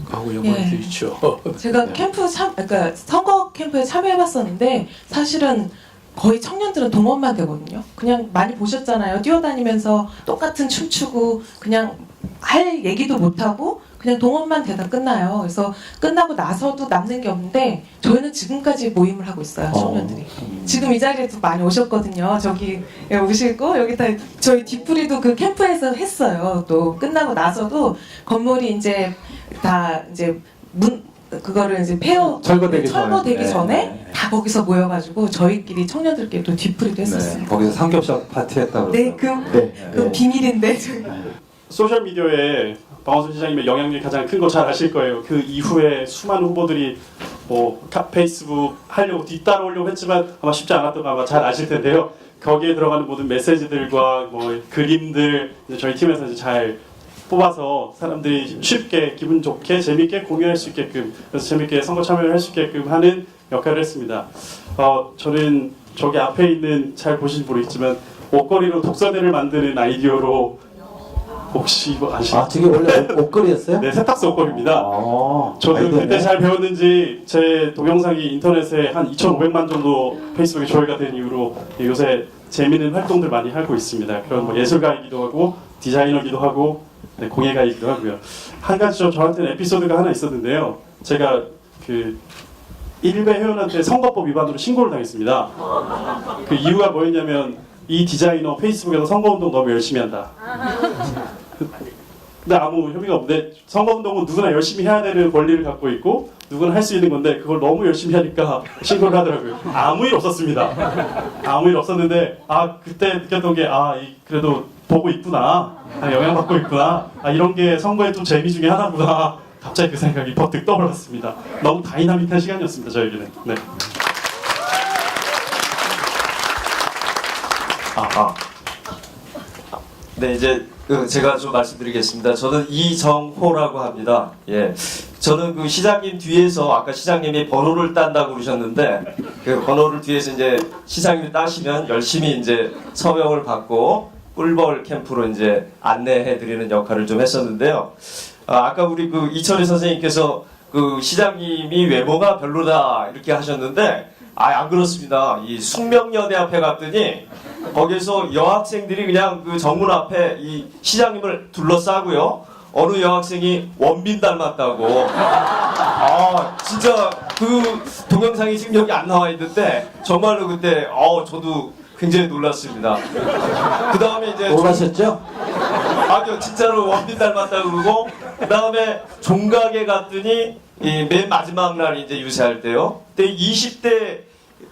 하고 연관이 되어 있죠. 제가 캠프 그러니까 선거 캠프에 참여해봤었는데 사실은 거의 청년들은 동원만 되거든요. 그냥 많이 보셨잖아요. 뛰어다니면서 똑같은 춤추고 그냥 할 얘기도 못하고 그냥 동원만 되다 끝나요. 그래서 끝나고 나서도 남는 게 없는데 저희는 지금까지 모임을 하고 있어요. 청년들이. 지금 이 자리에도 많이 오셨거든요. 저기 오시고 여기 다 저희 뒤풀이도 그 캠프에서 했어요. 또 끝나고 나서도 건물이 이제 다 이제 그거를 이제 철거되기 철거되기 전에. 전에 네. 다 거기서 모여가지고 저희끼리 청년들끼리 또 뒤풀이도 했었어요. 네, 거기서 삼겹살 파티 했다고 네, 그 비밀인데 저희. 소셜 미디어에 박원순 시장님의 영향력이 가장 큰 거 잘 아실 거예요. 그 이후에 수많은 후보들이 뭐 페이스북 하려고 뒤따라오려고 했지만 아마 쉽지 않았던 거 아마 잘 아실 텐데요. 거기에 들어가는 모든 메시지들과 뭐 그림들 이제 저희 팀에서 이제 잘 뽑아서 사람들이 쉽게 기분 좋게 재밌게 공유할 수 있게끔, 그래서 재밌게 선거 참여를 할 수 있게끔 하는 역할을 했습니다. 저는 저기 앞에 있는, 잘 보시지 모르겠지만 옷걸이로 독서대를 만드는 아이디어로, 혹시 이거 아시나요? 저게 원래 옷걸이였어요? 네, 세탁소 옷걸이입니다. 저도 아이디어네. 그때 잘 배웠는지 제 동영상이 인터넷에 한 2,500만 정도 페이스북에 조회가 된 이후로 요새 재미있는 활동들 많이 하고 있습니다. 그런 뭐 예술가이기도 하고 디자이너기도 하고 네, 공예가이기도 하고요. 한 가지 저한테는 에피소드가 하나 있었는데요. 제가 그 일베 회원한테 선거법 위반으로 신고를 당했습니다. 그 이유가 뭐였냐면 이 디자이너 페이스북에서 선거운동 너무 열심히 한다. 근데 아무 혐의가 없는데 선거운동은 누구나 열심히 해야 되는 권리를 갖고 있고 누구나 할 수 있는 건데 그걸 너무 열심히 하니까 신고를 하더라고요. 아무 일 없었습니다. 아무 일 없었는데 그때 느꼈던 게 그래도 보고 있구나, 영향받고 있구나, 이런 게 선거의 또 재미 중에 하나구나. 갑자기 그 생각이 버뜩 떠올랐습니다. 너무 다이나믹한 시간이었습니다, 저에게는. 네. 네, 이제 제가 좀 말씀드리겠습니다. 저는 이정호라고 합니다. 예, 저는 그 시장님 뒤에서 아까 시장님이 번호를 딴다고 그러셨는데 그 번호를 뒤에서 이제 시장님이 따시면 열심히 이제 서명을 받고 꿀벌 캠프로 이제 안내해드리는 역할을 좀 했었는데요. 아까 우리 그 이철희 선생님께서 그 시장님이 외모가 별로다 이렇게 하셨는데 안 그렇습니다. 이 숙명여대 앞에 갔더니 거기서 여학생들이 그냥 그 정문 앞에 이 시장님을 둘러싸고요. 어느 여학생이 원빈 닮았다고. 진짜 그 동영상이 지금 여기 안 나와 있는데 정말로 그때 저도 굉장히 놀랐습니다. 그 다음에 이제 놀라셨죠? 아니요, 진짜로 원빈 닮았다고 그러고 그 다음에 종각에 갔더니 이 맨 마지막 날 이제 유세할 때요. 그때 20대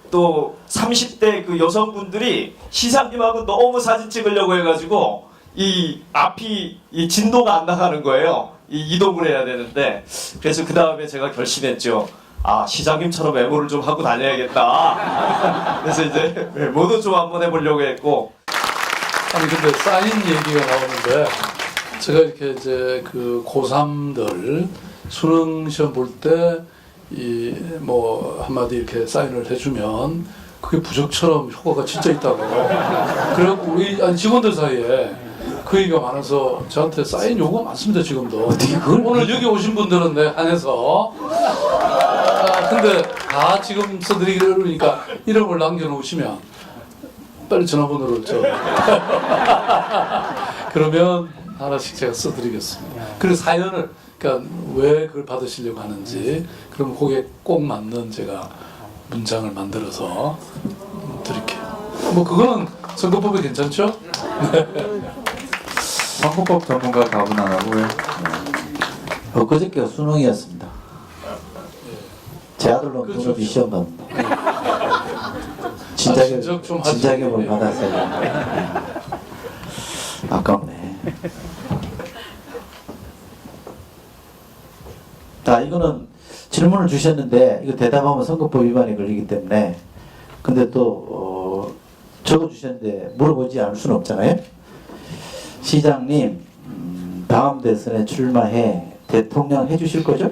또 30대 그 여성분들이 시장님하고 너무 사진 찍으려고 해가지고 이 앞이 이 진도가 안 나가는 거예요. 이동을 해야 되는데 그래서 그 다음에 제가 결심했죠. 시장님처럼 외모를 좀 하고 다녀야겠다. 그래서 이제 외모도 좀 한번 해보려고 했고. 아니 근데 사인 얘기가 나오는데 제가 이렇게 이제 그 고3들 수능 시험 볼 때 이 뭐 한마디 이렇게 사인을 해주면 그게 부적처럼 효과가 진짜 있다고. 그래갖고 우리 직원들 사이에 그 얘기가 많아서 저한테 사인 요구 많습니다 지금도. 오늘 여기 오신 분들은 내 한해서. 근데 다 지금 써드리기로 그러니까 이름을 남겨놓으시면 빨리 전화번호를 그러면 하나씩 제가 써드리겠습니다. 그리고 사연을 그러니까 왜 그걸 받으시려고 하는지 그러면 거기에 꼭 맞는 제가 문장을 만들어서 드릴게요. 뭐 그거는 선거법에 괜찮죠? 선거법 전문가 답은 안 하고요. 엊그저께가 수능이었습니다. 제 아들로 그렇죠. 눈을 시험 봤는데 진작 좀 하지. 진작에 받았어요. 아깝네. 이거는 질문을 주셨는데 이거 대답하면 선거법 위반이 걸리기 때문에 근데 또 적어주셨는데 물어보지 않을 수는 없잖아요. 시장님 다음 대선에 출마해 대통령 해주실 거죠?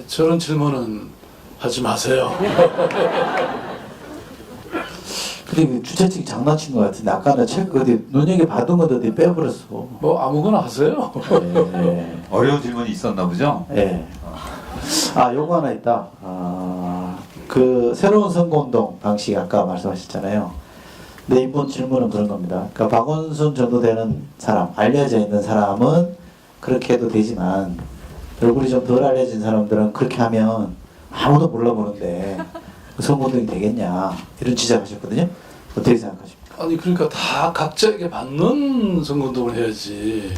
저런 질문은 하지 마세요. 근데 주최 측이 장난친 것 같은데 아까 나 책 어디 눈여겨 받은 것 어디 빼버렸어. 뭐 아무거나 하세요. 네. 어려운 질문이 있었나 보죠? 네. 요거 하나 있다. 그 새로운 선거운동 방식 아까 말씀하셨잖아요. 근데 이번 질문은 그런 겁니다. 그러니까 박원순 정도 되는 사람, 알려져 있는 사람은 그렇게 해도 되지만 얼굴이 좀 덜 알려진 사람들은 그렇게 하면 아무도 몰라보는데 선거운동이 되겠냐 이런 지적하셨거든요. 어떻게 생각하십니까? 아니 그러니까 다 각자에게 맞는 선거운동을 해야지.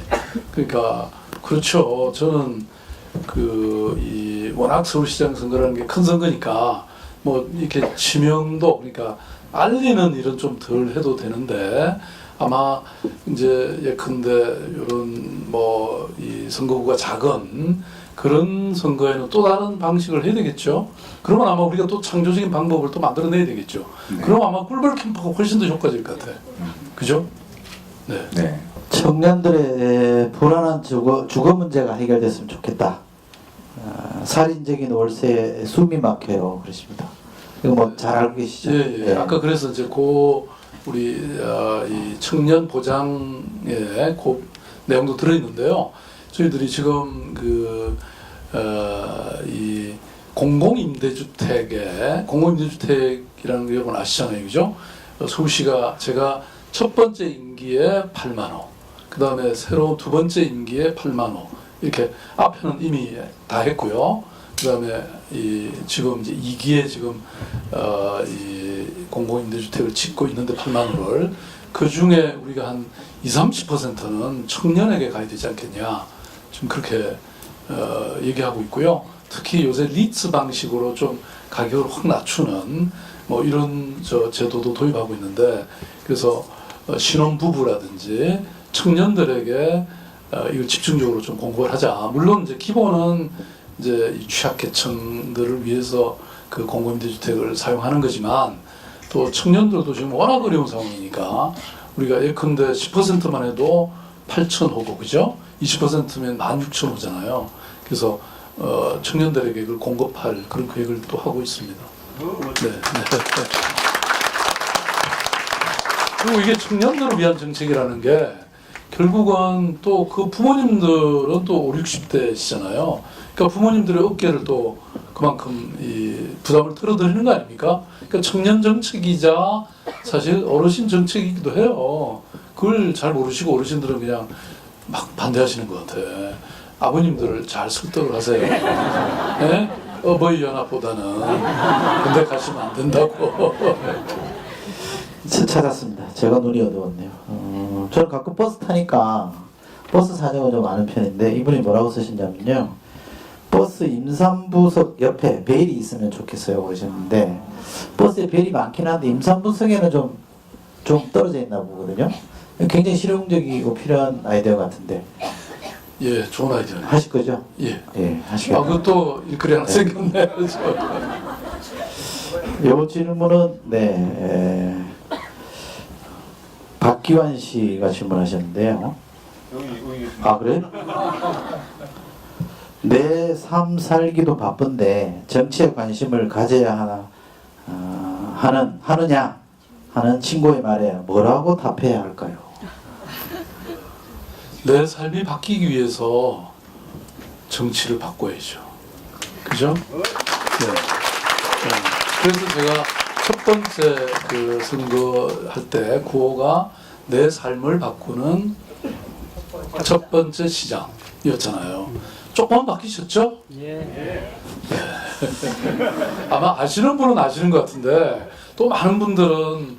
그러니까 그렇죠. 저는 이 워낙 서울시장 선거라는 게 큰 선거니까 뭐 이렇게 지명도 그러니까 알리는 일은 좀 덜 해도 되는데 아마 이제 예컨대 이런 뭐 이 선거구가 작은 그런 선거에는 또 다른 방식을 해야 되겠죠. 그러면 아마 우리가 또 창조적인 방법을 또 만들어내야 되겠죠. 그럼 아마 꿀벌 캠프가 훨씬 더 효과적일 것 같아요. 그죠? 네. 네. 청년들의 불안한 주거 문제가 해결됐으면 좋겠다. 살인적인 월세에 숨이 막혀요. 그러십니다. 이거 뭐 잘 알고 계시죠? 예. 네. 아까 그래서 이제 우리 이 청년 보장의 그 내용도 들어있는데요. 저희들이 지금 이 공공임대주택이라는 게 여러분 아시잖아요, 그죠? 서울시가 제가 첫 번째 임기에 8만 호, 그 다음에 새로운 두 번째 임기에 8만 호 이렇게 앞에는 이미 다 했고요. 그 다음에 지금 이제 2기에 지금 이 공공임대주택을 짓고 있는데 8만 호를 그 중에 우리가 한 20-30%는 청년에게 가야 되지 않겠냐 지금 그렇게 얘기하고 있고요. 특히 요새 리츠 방식으로 좀 가격을 확 낮추는 뭐 이런 제도도 도입하고 있는데 그래서 신혼부부라든지 청년들에게 이걸 집중적으로 좀 공급을 하자. 물론 이제 기본은 이제 이 취약계층들을 위해서 그 공공임대주택을 사용하는 거지만 또 청년들도 지금 워낙 어려운 상황이니까 우리가 예컨대 10%만 해도 8,000호고 그죠? 20%면 16,000호잖아요. 그래서 청년들에게 그걸 공급할 그런 계획을 또 하고 있습니다. 네. 그리고 이게 청년들을 위한 정책이라는 게 결국은 또 그 부모님들은 또 5, 60대시잖아요. 그러니까 부모님들의 어깨를 또 그만큼 이 부담을 덜어드리는 거 아닙니까? 그러니까 청년 정책이자 사실 어르신 정책이기도 해요. 그걸 잘 모르시고 어르신들은 그냥 막 반대하시는 것 같아. 아버님들을 잘 설득을 하세요. 네? 어버이 연합보다는 근데 가시면 안 된다고. 찾았습니다. 제가 눈이 어두웠네요. 저는 가끔 버스 타니까 버스 사정을 좀 아는 편인데 이분이 뭐라고 쓰신다면요. 버스 임산부석 옆에 벨이 있으면 좋겠어요 그러셨는데 버스에 벨이 많긴 한데 임산부석에는 좀 떨어져 있나 보거든요. 굉장히 실용적이고 필요한 아이디어 같은데. 예, 좋은 아이디어네. 하실 거죠? 예. 예, 하시겠다. 그것도 일거리 하나 생겼네. 이 질문은 네. 박기환 씨가 질문하셨는데요. 아 그래? 내 삶 살기도 바쁜데 정치에 관심을 가져야 하느냐 하는 친구의 말에 뭐라고 답해야 할까요? 내 삶이 바뀌기 위해서 정치를 바꿔야죠. 그죠? 네. 그래서 제가 첫 번째 그 선거할 때 구호가 내 삶을 바꾸는 첫 번째 시장이었잖아요. 조금만 바뀌셨죠? 예. 아마 아시는 분은 아시는 것 같은데 또 많은 분들은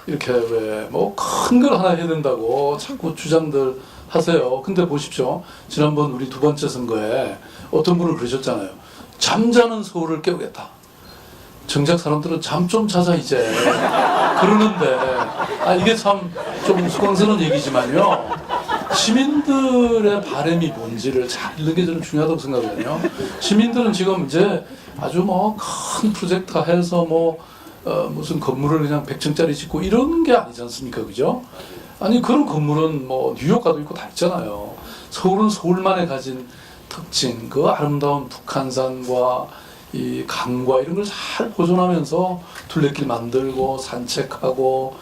이렇게 왜 뭐 큰 걸 하나 해야 된다고 자꾸 주장들 하세요. 근데 보십시오. 지난번 우리 두 번째 선거에 어떤 분은 그러셨잖아요. 잠자는 서울을 깨우겠다. 정작 사람들은 잠 좀 자자 이제 그러는데 이게 참 좀 우스꽝스러운 얘기지만요. 시민들의 바람이 뭔지를 잘 읽는 게 저는 중요하다고 생각하거든요. 시민들은 지금 이제 아주 뭐 큰 프로젝트 해서 무슨 건물을 그냥 100층짜리 짓고 이런 게 아니지 않습니까? 그죠? 아니 그런 건물은 뭐 뉴욕 가도 있고 다 있잖아요. 서울은 서울만에 가진 특징, 그 아름다운 북한산과 이 강과 이런 걸 잘 보존하면서 둘레길 만들고 산책하고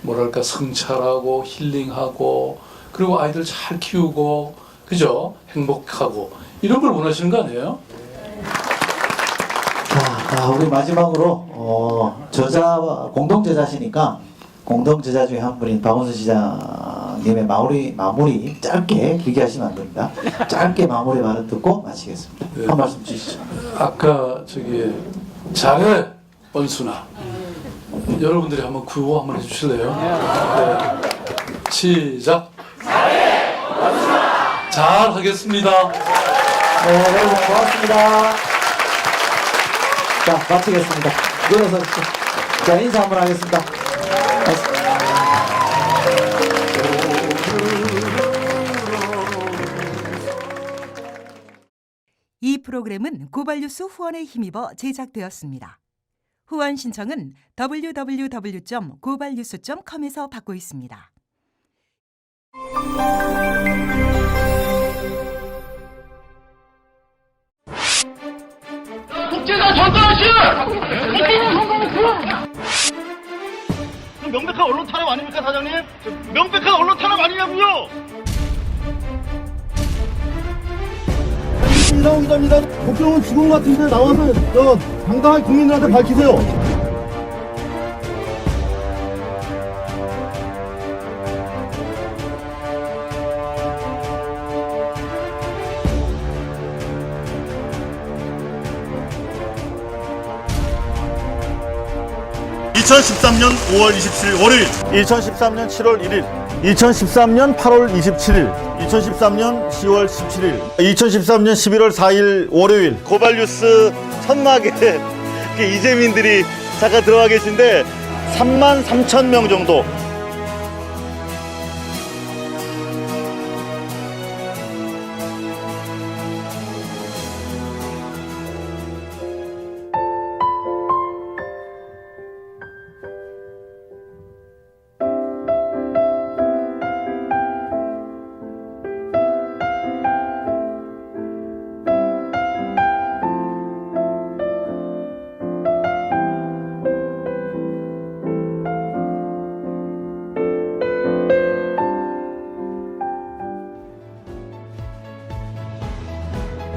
뭐랄까 성찰하고 힐링하고 그리고 아이들 잘 키우고 그죠? 행복하고 이런 걸 원하시는 거 아니에요? 자, 자, 우리 마지막으로 공동 제자시니까 공동 제자 중에 한 분인 박원순 시장님의 마무리 짧게 길게 하시면 안 됩니다. 짧게 마무리 말을 듣고 마치겠습니다. 네. 한 말씀 주시죠. 아까 잘해 원순아. 여러분들이 한번 구호 한번 해주실래요? 네. 시작. 잘해 원순아. 잘하겠습니다. 여러분 고맙습니다. 자, 마치겠습니다. 일어서 자, 인사 한번 하겠습니다. 이 프로그램은 고발뉴스 후원에 힘입어 제작되었습니다. 후원 신청은 www.gobalnews.com에서 받고 있습니다. 국제가 전달하시오! 명백한 언론 탄압 아닙니까, 사장님? 명백한 언론 탄압 아니냐고요! 이상호 기자입니다. 국정은 죽은 것 같은데 나와서 당당하게 국민들한테 밝히세요. (2013년 5월 27일) 월요일, 2013년 7월 1일, 2013년 8월 27일, 2013년 10월 17일, 2013년 11월 4일 월요일. 고발뉴스 천막에 이재민들이 잠깐 들어와 계신데 33,000명 정도.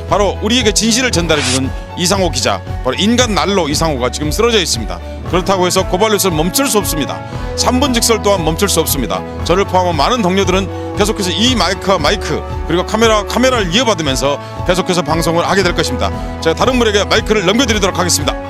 바로 우리에게 진실을 전달해주는 이상호 기자, 바로 인간 난로 이상호가 지금 쓰러져 있습니다. 그렇다고 해서 고발뉴스를 멈출 수 없습니다. 3분 직설 또한 멈출 수 없습니다. 저를 포함한 많은 동료들은 계속해서 이 마이크와 마이크 그리고 카메라를 이어받으면서 계속해서 방송을 하게 될 것입니다. 제가 다른 분에게 마이크를 넘겨드리도록 하겠습니다.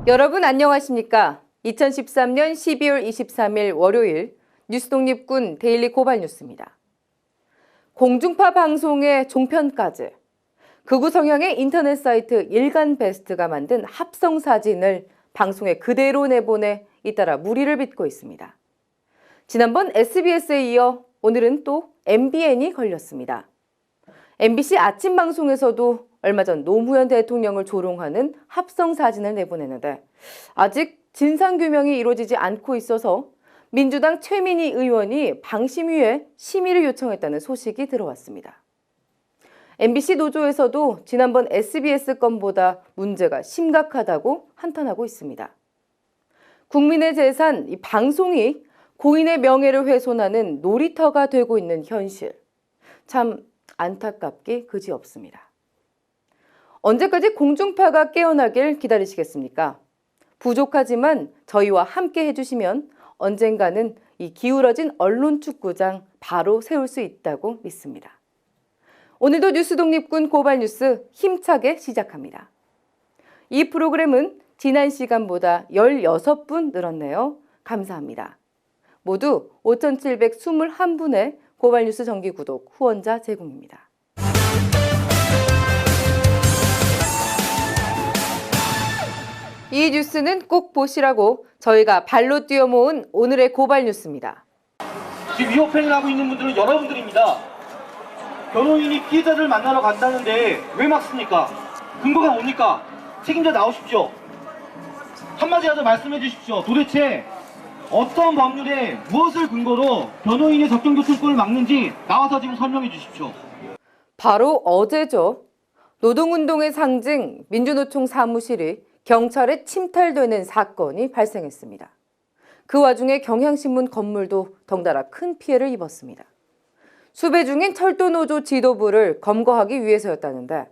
여러분 안녕하십니까? 2013년 12월 23일 월요일 뉴스독립군 데일리 고발뉴스입니다. 공중파 방송의 종편까지 극우 성향의 인터넷 사이트 일간베스트가 만든 합성 사진을 방송에 그대로 내보내 잇따라 무리를 빚고 있습니다. 지난번 SBS에 이어 오늘은 또 MBN이 걸렸습니다. MBC 아침 방송에서도 얼마 전 노무현 대통령을 조롱하는 합성 사진을 내보내는데 아직 진상규명이 이루어지지 않고 있어서 민주당 최민희 의원이 방심위에 심의를 요청했다는 소식이 들어왔습니다. MBC 노조에서도 지난번 SBS 건보다 문제가 심각하다고 한탄하고 있습니다. 국민의 재산, 이 방송이 고인의 명예를 훼손하는 놀이터가 되고 있는 현실. 참 안타깝기 그지없습니다. 언제까지 공중파가 깨어나길 기다리시겠습니까? 부족하지만 저희와 함께 해주시면 언젠가는 이 기울어진 언론 축구장 바로 세울 수 있다고 믿습니다. 오늘도 뉴스독립군 고발뉴스 힘차게 시작합니다. 이 프로그램은 지난 시간보다 16분 늘었네요. 감사합니다. 모두 5,721분의 고발뉴스 정기 구독 후원자 제공입니다. 이 뉴스는 꼭 보시라고 저희가 발로 뛰어 모은 오늘의 고발뉴스입니다. 지금 위협행위를 하고 있는 분들은 여러분들입니다. 변호인이 피해자를 만나러 간다는데 왜 막습니까? 근거가 뭡니까? 책임자 나오십시오. 한마디라도 말씀해 주십시오. 도대체 어떤 법률에 무엇을 근거로 변호인의 적정교통권을 막는지 나와서 지금 설명해 주십시오. 바로 어제죠. 노동운동의 상징 민주노총 사무실이 경찰에 침탈되는 사건이 발생했습니다. 그 와중에 경향신문 건물도 덩달아 큰 피해를 입었습니다. 수배 중인 철도노조 지도부를 검거하기 위해서였다는데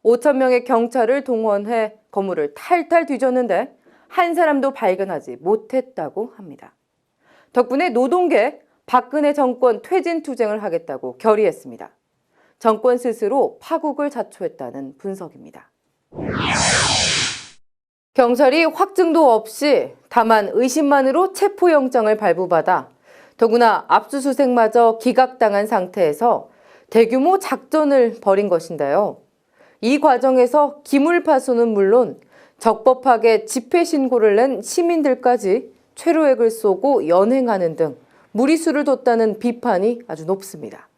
5천 명의 경찰을 동원해 건물을 탈탈 뒤졌는데 한 사람도 발견하지 못했다고 합니다. 덕분에 노동계 박근혜 정권 퇴진 투쟁을 하겠다고 결의했습니다. 정권 스스로 파국을 자초했다는 분석입니다. 경찰이 확증도 없이 다만 의심만으로 체포영장을 발부받아 더구나 압수수색마저 기각당한 상태에서 대규모 작전을 벌인 것인데요. 이 과정에서 기물파손은 물론 적법하게 집회 신고를 낸 시민들까지 퇴로액을 쏘고 연행하는 등 무리수를 뒀다는 비판이 아주 높습니다.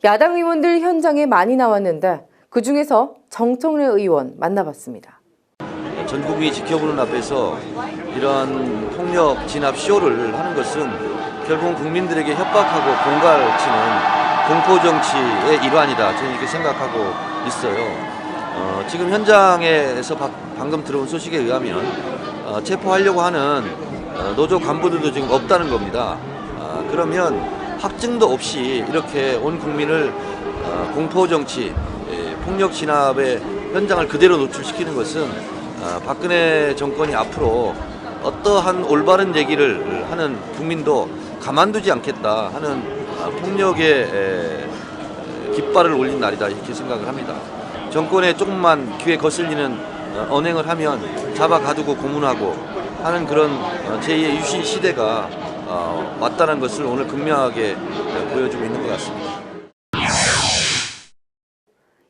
야당 의원들 현장에 많이 나왔는데 그중에서 정청래 의원 만나봤습니다. 전 국민이 지켜보는 앞에서 이러한 폭력 진압 쇼를 하는 것은 결국 국민들에게 협박하고 공갈치는 공포정치의 일환이다. 저는 이렇게 생각하고 있어요. 지금 현장에서 방금 들어온 소식에 의하면 체포하려고 하는 노조 간부들도 지금 없다는 겁니다. 그러면 확증도 없이 이렇게 온 국민을 공포정치, 폭력 진압의 현장을 그대로 노출시키는 것은 박근혜 정권이 앞으로 어떠한 올바른 얘기를 하는 국민도 가만두지 않겠다 하는 폭력의 깃발을 올린 날이다 이렇게 생각을 합니다. 정권에 조금만 귀에 거슬리는 언행을 하면 잡아가두고 고문하고 하는 그런 제2의 유신 시대가 왔다는 것을 오늘 극명하게 보여주고 있는 것 같습니다.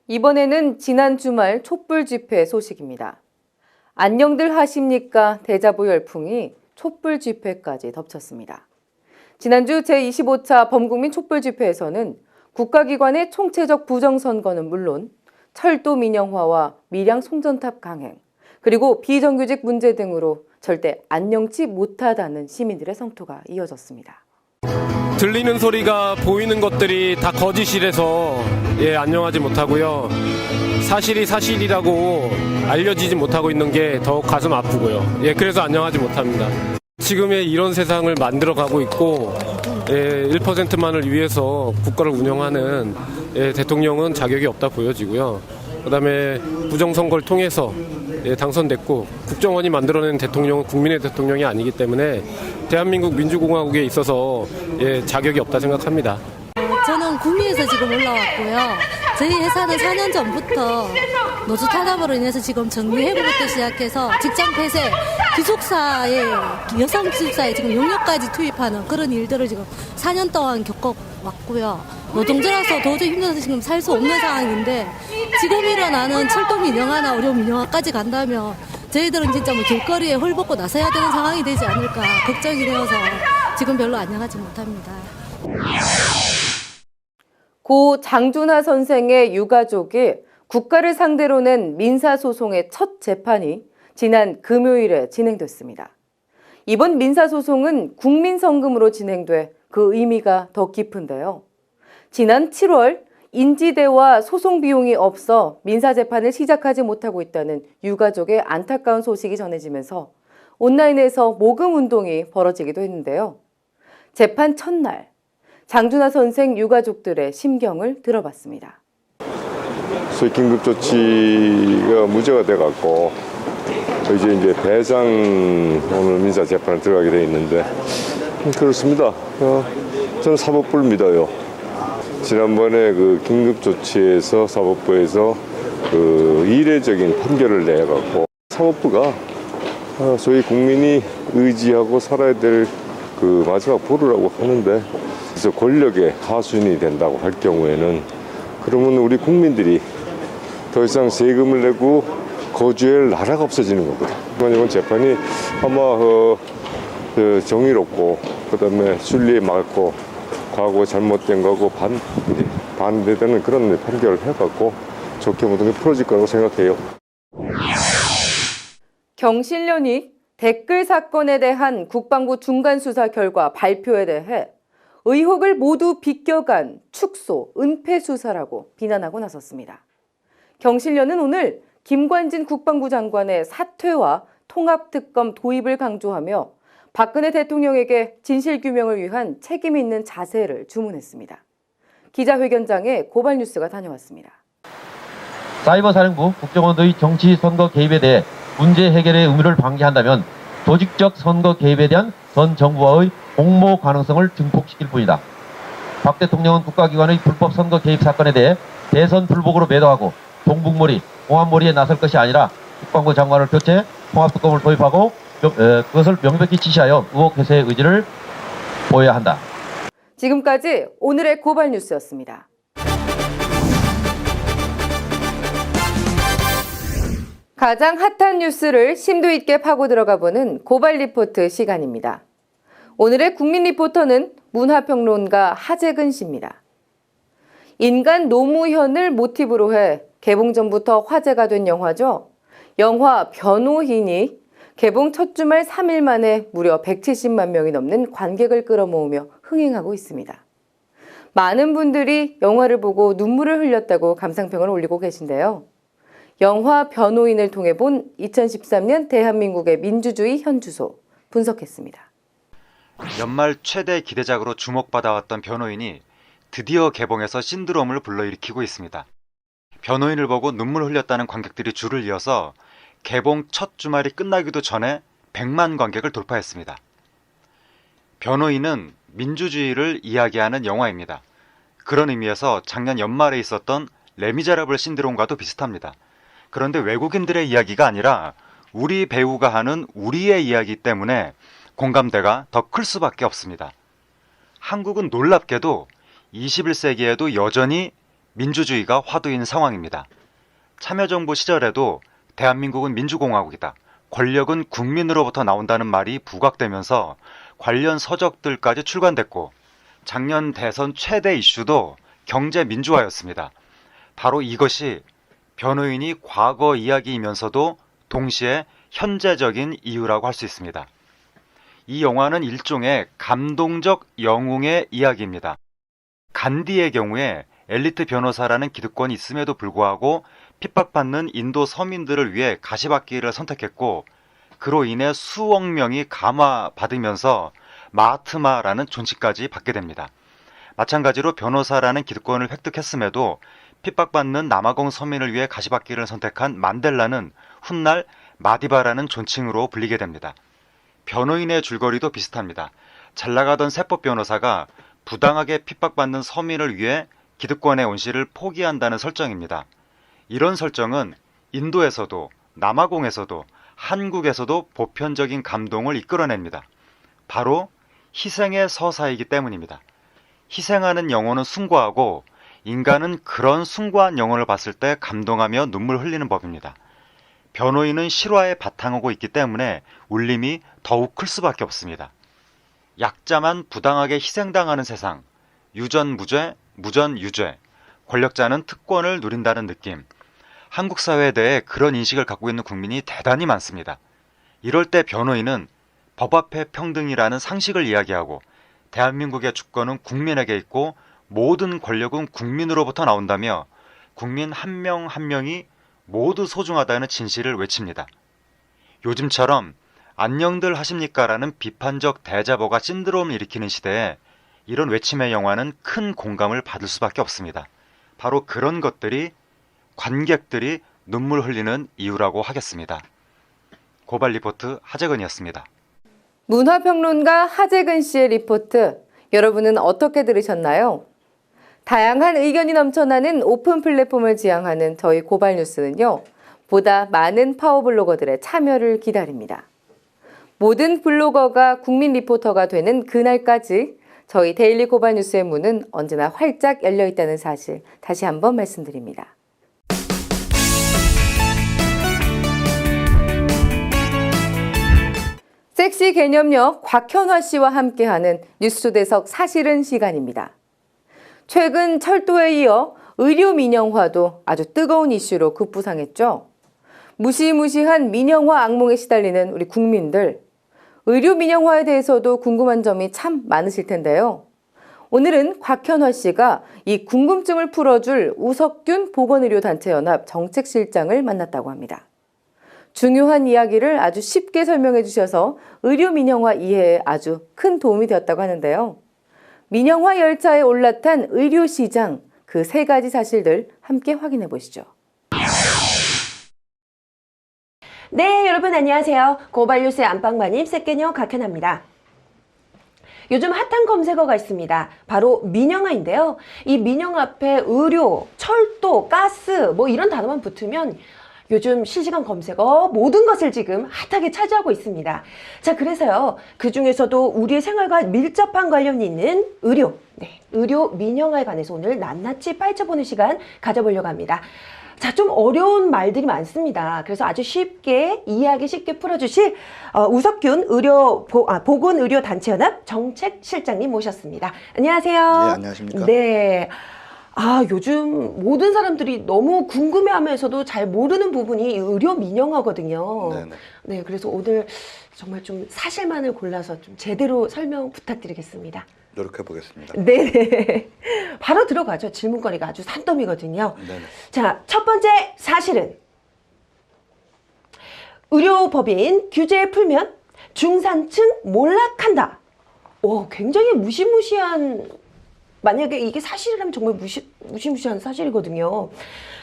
이번에는 지난 주말 촛불 집회 소식입니다. 안녕들 하십니까 대자보 열풍이 촛불 집회까지 덮쳤습니다. 지난주 제25차 범국민 촛불 집회에서는 국가기관의 총체적 부정선거는 물론 철도 민영화와 밀양 송전탑 강행, 그리고 비정규직 문제 등으로 절대 안녕치 못하다는 시민들의 성토가 이어졌습니다. 들리는 소리가 보이는 것들이 다 거짓이라서 안녕하지 못하고요. 사실이 사실이라고 알려지지 못하고 있는 게 더욱 가슴 아프고요. 그래서 안녕하지 못합니다. 지금의 이런 세상을 만들어가고 있고 1%만을 위해서 국가를 운영하는 대통령은 자격이 없다 보여지고요. 그다음에 부정선거를 통해서 당선됐고 국정원이 만들어낸 대통령은 국민의 대통령이 아니기 때문에 대한민국 민주공화국에 있어서 자격이 없다 생각합니다. 저는 구미에서 지금 올라왔고요. 저희 회사는 4년 전부터 노조 탄압으로 인해서 지금 정리해고부터 시작해서 직장 폐쇄, 기숙사에 여성 기숙사에 지금 용역까지 투입하는 그런 일들을 지금 4년 동안 겪어왔고요. 노동자라서 도저히 힘들어서 지금 살 수 없는 상황인데 지금 일어나는 철도 민영화나 의료 민영화까지 간다면 저희들은 진짜 뭐 길거리에 홀벗고 나서야 되는 상황이 되지 않을까 걱정이 되어서 지금 별로 안녕하지 못합니다. 고 장준하 선생의 유가족이 국가를 상대로 낸 민사소송의 첫 재판이 지난 금요일에 진행됐습니다. 이번 민사소송은 국민성금으로 진행돼 그 의미가 더 깊은데요. 지난 7월 인지대와 소송 비용이 없어 민사재판을 시작하지 못하고 있다는 유가족의 안타까운 소식이 전해지면서 온라인에서 모금운동이 벌어지기도 했는데요. 재판 첫날, 장준하 선생 유가족들의 심경을 들어봤습니다. 소위 긴급조치가 무죄가 돼갖고 이제 배상 오늘 민사 재판을 들어가게 돼 있는데 그렇습니다. 저는 사법부를 믿어요. 지난번에 그 긴급조치에서 사법부에서 그 이례적인 판결을 내갖고 사법부가 소위 국민이 의지하고 살아야 될 그 마지막 보루라고 하는데 그래서 권력의 하수인이 된다고 할 경우에는 그러면 우리 국민들이 더 이상 세금을 내고 거주할 나라가 없어지는 거거든요. 이번 재판이 아마 정의롭고 그다음에 순리에 맞고 과거 잘못된 거고 반대되는 그런 판결을 해갖고 좋게 모든 게 풀어질 거라고 생각해요. 경실련이 댓글 사건에 대한 국방부 중간수사 결과 발표에 대해 의혹을 모두 비껴간 축소, 은폐 수사라고 비난하고 나섰습니다. 경실련은 오늘 김관진 국방부 장관의 사퇴와 통합특검 도입을 강조하며 박근혜 대통령에게 진실규명을 위한 책임 있는 자세를 주문했습니다. 기자회견장에 고발뉴스가 다녀왔습니다. 사이버사령부 국정원의 정치 선거 개입에 대해 문제 해결의 의무를 방기한다면 조직적 선거 개입에 대한 전 정부와의 공모 가능성을 증폭시킬 뿐이다. 박 대통령은 국가기관의 불법 선거 개입 사건에 대해 대선 불복으로 매도하고 동북몰이, 공안몰이에 나설 것이 아니라 국방부 장관을 교체, 통합특검을 도입하고 그것을 명백히 지시하여 의혹 해소의 의지를 보여야 한다. 지금까지 오늘의 고발 뉴스였습니다. 가장 핫한 뉴스를 심도 있게 파고 들어가 보는 고발 리포트 시간입니다. 오늘의 국민 리포터는 문화평론가 하재근 씨입니다. 인간 노무현을 모티브로 해 개봉 전부터 화제가 된 영화죠. 영화 변호인이 개봉 첫 주말 3일 만에 무려 170만 명이 넘는 관객을 끌어모으며 흥행하고 있습니다. 많은 분들이 영화를 보고 눈물을 흘렸다고 감상평을 올리고 계신데요. 영화 변호인을 통해 본 2013년 대한민국의 민주주의 현주소 분석했습니다. 연말 최대 기대작으로 주목받아왔던 변호인이 드디어 개봉해서 신드롬을 불러일으키고 있습니다. 변호인을 보고 눈물 흘렸다는 관객들이 줄을 이어서 개봉 첫 주말이 끝나기도 전에 100만 관객을 돌파했습니다. 변호인은 민주주의를 이야기하는 영화입니다. 그런 의미에서 작년 연말에 있었던 레미제라블 신드롬과도 비슷합니다. 그런데 외국인들의 이야기가 아니라 우리 배우가 하는 우리의 이야기 때문에 공감대가 더 클 수밖에 없습니다. 한국은 놀랍게도 21세기에도 여전히 민주주의가 화두인 상황입니다. 참여정부 시절에도 대한민국은 민주공화국이다. 권력은 국민으로부터 나온다는 말이 부각되면서 관련 서적들까지 출간됐고 작년 대선 최대 이슈도 경제 민주화였습니다. 바로 이것이 변호인이 과거 이야기이면서도 동시에 현재적인 이유라고 할 수 있습니다. 이 영화는 일종의 감동적 영웅의 이야기입니다. 간디의 경우에 엘리트 변호사라는 기득권이 있음에도 불구하고 핍박받는 인도 서민들을 위해 가시밭길을 선택했고 그로 인해 수억 명이 감화받으면서 마하트마라는 존칭까지 받게 됩니다. 마찬가지로 변호사라는 기득권을 획득했음에도 핍박받는 남아공 서민을 위해 가시밭길을 선택한 만델라는 훗날 마디바라는 존칭으로 불리게 됩니다. 변호인의 줄거리도 비슷합니다. 잘나가던 세법 변호사가 부당하게 핍박받는 서민을 위해 기득권의 온실을 포기한다는 설정입니다. 이런 설정은 인도에서도 남아공에서도 한국에서도 보편적인 감동을 이끌어냅니다. 바로 희생의 서사이기 때문입니다. 희생하는 영혼은 숭고하고 인간은 그런 숭고한 영혼을 봤을 때 감동하며 눈물 흘리는 법입니다. 변호인은 실화에 바탕하고 있기 때문에 울림이 더욱 클 수밖에 없습니다. 약자만 부당하게 희생당하는 세상, 유전무죄, 무전유죄, 권력자는 특권을 누린다는 느낌. 한국 사회에 대해 그런 인식을 갖고 있는 국민이 대단히 많습니다. 이럴 때 변호인은 법 앞에 평등이라는 상식을 이야기하고 대한민국의 주권은 국민에게 있고 모든 권력은 국민으로부터 나온다며 국민 한 명 한 명이 모두 소중하다는 진실을 외칩니다. 요즘처럼 안녕들 하십니까? 라는 비판적 대자보가 신드롬을 일으키는 시대에 이런 외침의 영화는 큰 공감을 받을 수밖에 없습니다. 바로 그런 것들이 관객들이 눈물 흘리는 이유라고 하겠습니다. 고발 리포트 하재근이었습니다. 문화평론가 하재근 씨의 리포트, 여러분은 어떻게 들으셨나요? 다양한 의견이 넘쳐나는 오픈 플랫폼을 지향하는 저희 고발 뉴스는요, 보다 많은 파워블로거들의 참여를 기다립니다. 모든 블로거가 국민 리포터가 되는 그날까지 저희 데일리 고발 뉴스의 문은 언제나 활짝 열려 있다는 사실 다시 한번 말씀드립니다. 섹시 개념력 곽현화 씨와 함께하는 뉴스초대석 사실은 시간입니다. 최근 철도에 이어 의료 민영화도 아주 뜨거운 이슈로 급부상했죠. 무시무시한 민영화 악몽에 시달리는 우리 국민들, 의료 민영화에 대해서도 궁금한 점이 참 많으실 텐데요. 오늘은 곽현화 씨가 이 궁금증을 풀어줄 우석균 보건의료단체연합 정책실장을 만났다고 합니다. 중요한 이야기를 아주 쉽게 설명해 주셔서 의료 민영화 이해에 아주 큰 도움이 되었다고 하는데요. 민영화 열차에 올라탄 의료시장, 그 세 가지 사실들 함께 확인해 보시죠. 네, 여러분 안녕하세요. 고발뉴스의 안방마님 세계녀 곽현아입니다. 요즘 핫한 검색어가 있습니다. 바로 민영화인데요. 이 민영화 앞에 의료, 철도, 가스 뭐 이런 단어만 붙으면 요즘 실시간 검색어 모든 것을 지금 핫하게 차지하고 있습니다. 자, 그래서요. 그중에서도 우리의 생활과 밀접한 관련이 있는 의료, 의료 민영화에 관해서 오늘 낱낱이 파헤쳐보는 시간 가져보려고 합니다. 자, 좀 어려운 말들이 많습니다. 그래서 아주 쉽게 이해하기 쉽게 풀어주실 우석균 보건의료단체연합 정책실장님 모셨습니다. 안녕하세요. 네, 안녕하십니까. 네. 아, 요즘 모든 사람들이 너무 궁금해하면서도 잘 모르는 부분이 의료 민영화거든요. 네네. 네, 그래서 오늘 정말 좀 사실만을 골라서 좀 제대로 설명 부탁드리겠습니다. 노력해 보겠습니다. 네. 바로 들어가죠. 질문거리가 아주 산더미거든요. 네네. 자, 첫 번째 사실은 의료법인 규제 풀면 중산층 몰락한다. 오, 굉장히 무시무시한, 만약에 이게 사실이라면 정말 무시무시한 사실이거든요.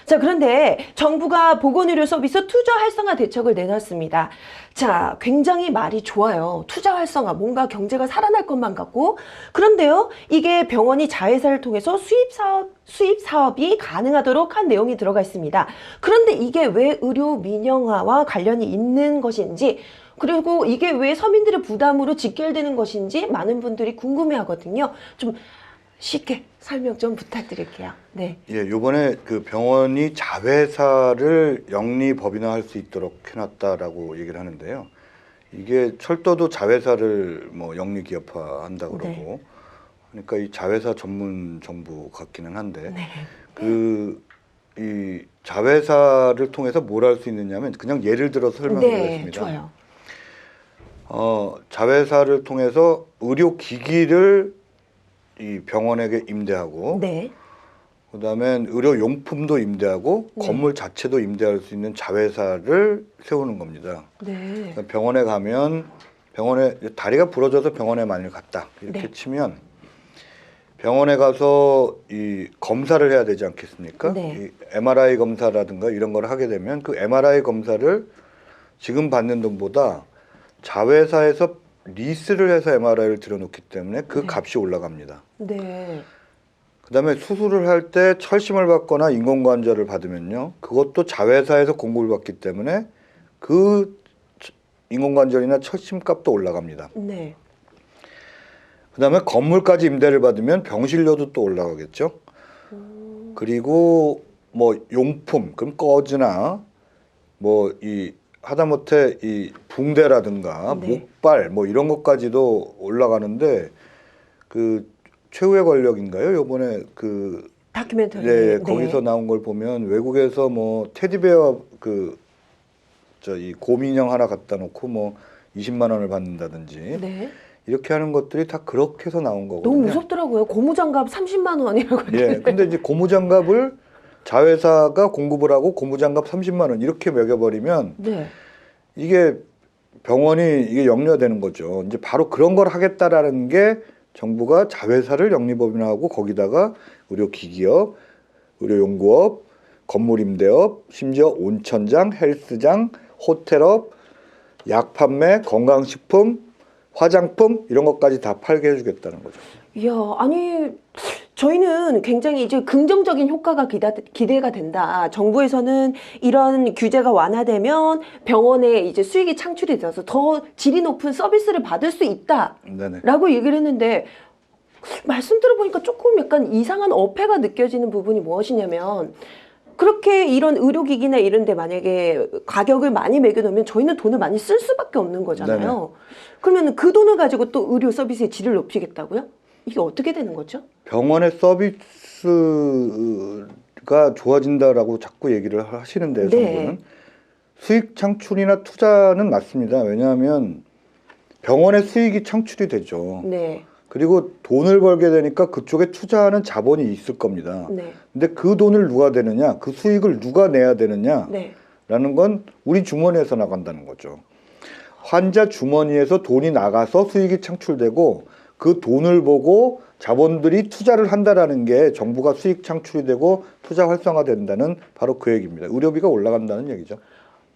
자, 그런데 정부가 보건의료 서비스 투자 활성화 대책을 내놨습니다. 자, 굉장히 말이 좋아요. 투자 활성화, 뭔가 경제가 살아날 것만 같고. 그런데요, 이게 병원이 자회사를 통해서 수입 사업이 가능하도록 한 내용이 들어가 있습니다. 그런데 이게 왜 의료 민영화와 관련이 있는 것인지, 그리고 이게 왜 서민들의 부담으로 직결되는 것인지 많은 분들이 궁금해하거든요. 좀 쉽게 설명 좀 부탁드릴게요. 네. 예, 요번에 그 병원이 자회사를 영리 법인화할 수 있도록 해놨다라고 얘기를 하는데요. 이게 철도도 자회사를 뭐 영리 기업화한다고 그러고, 네. 그러니까 이 자회사 전문 정부 같기는 한데, 네. 이 자회사를 통해서 뭘 할 수 있느냐면 그냥 예를 들어서 설명드리겠습니다. 네, 좋아요. 자회사를 통해서 의료 기기를 이 병원에게 임대하고, 네. 그다음에 의료 용품도 임대하고 네. 건물 자체도 임대할 수 있는 자회사를 세우는 겁니다. 네. 그러니까 병원에 가면 병원에 다리가 부러져서 병원에 만일 갔다 이렇게 네. 치면 병원에 가서 이 검사를 해야 되지 않겠습니까? 네. 이 MRI 검사라든가 이런 걸 하게 되면 그 MRI 검사를 지금 받는 돈보다 자회사에서 리스를 해서 MRI를 들여놓기 때문에 그 네. 값이 올라갑니다. 네. 그다음에 수술을 할 때 철심을 받거나 인공관절을 받으면요, 그것도 자회사에서 공급을 받기 때문에 그 인공관절이나 철심 값도 올라갑니다. 네. 그다음에 건물까지 임대를 받으면 병실료도 또 올라가겠죠. 그리고 뭐 용품, 그럼 꺼즈나 뭐 이 하다못해 이 붕대라든가 네. 목발 뭐 이런 것까지도 올라가는데 그 최후의 권력인가요? 요번에 그 다큐멘터리. 네, 거기서 나온 걸 보면 외국에서 뭐 테디베어 이 곰인형 하나 갖다 놓고 뭐 20만 원을 받는다든지 네. 이렇게 하는 것들이 다 그렇게 해서 나온 거거든요. 너무 무섭더라고요. 고무장갑 30만 원이라고. 예. 근데 이제 고무장갑을 자회사가 공급을 하고 고무장갑 30만 원 이렇게 매겨버리면 네. 이게 병원이 이게 영리화되는 거죠. 이제 바로 그런 걸 하겠다라는 게 정부가 자회사를 영리법인화하고 거기다가 의료기기업, 의료연구업, 건물임대업, 심지어 온천장, 헬스장, 호텔업, 약 판매, 건강식품, 화장품 이런 것까지 다 팔게 해주겠다는 거죠. 이야, 아니 저희는 굉장히 이제 긍정적인 효과가 기대가 된다. 정부에서는 이런 규제가 완화되면 병원에 이제 수익이 창출이 돼서 더 질이 높은 서비스를 받을 수 있다라고 얘기를 했는데 말씀 들어보니까 조금 약간 이상한 어폐가 느껴지는 부분이 무엇이냐면 그렇게 이런 의료기기나 이런 데 만약에 가격을 많이 매겨놓으면 저희는 돈을 많이 쓸 수밖에 없는 거잖아요. 그러면 그 돈을 가지고 또 의료 서비스의 질을 높이겠다고요? 이게 어떻게 되는 거죠? 병원의 서비스가 좋아진다라고 자꾸 얘기를 하시는데요, 네. 정부는. 수익 창출이나 투자는 맞습니다. 왜냐하면 병원의 수익이 창출이 되죠. 네. 그리고 돈을 벌게 되니까 그쪽에 투자하는 자본이 있을 겁니다. 네. 근데 그 돈을 누가 되느냐, 그 수익을 누가 내야 되느냐 네. 라는 건 우리 주머니에서 나간다는 거죠. 환자 주머니에서 돈이 나가서 수익이 창출되고 그 돈을 보고 자본들이 투자를 한다라는 게 정부가 수익 창출이 되고 투자 활성화된다는 바로 그 얘기입니다. 의료비가 올라간다는 얘기죠.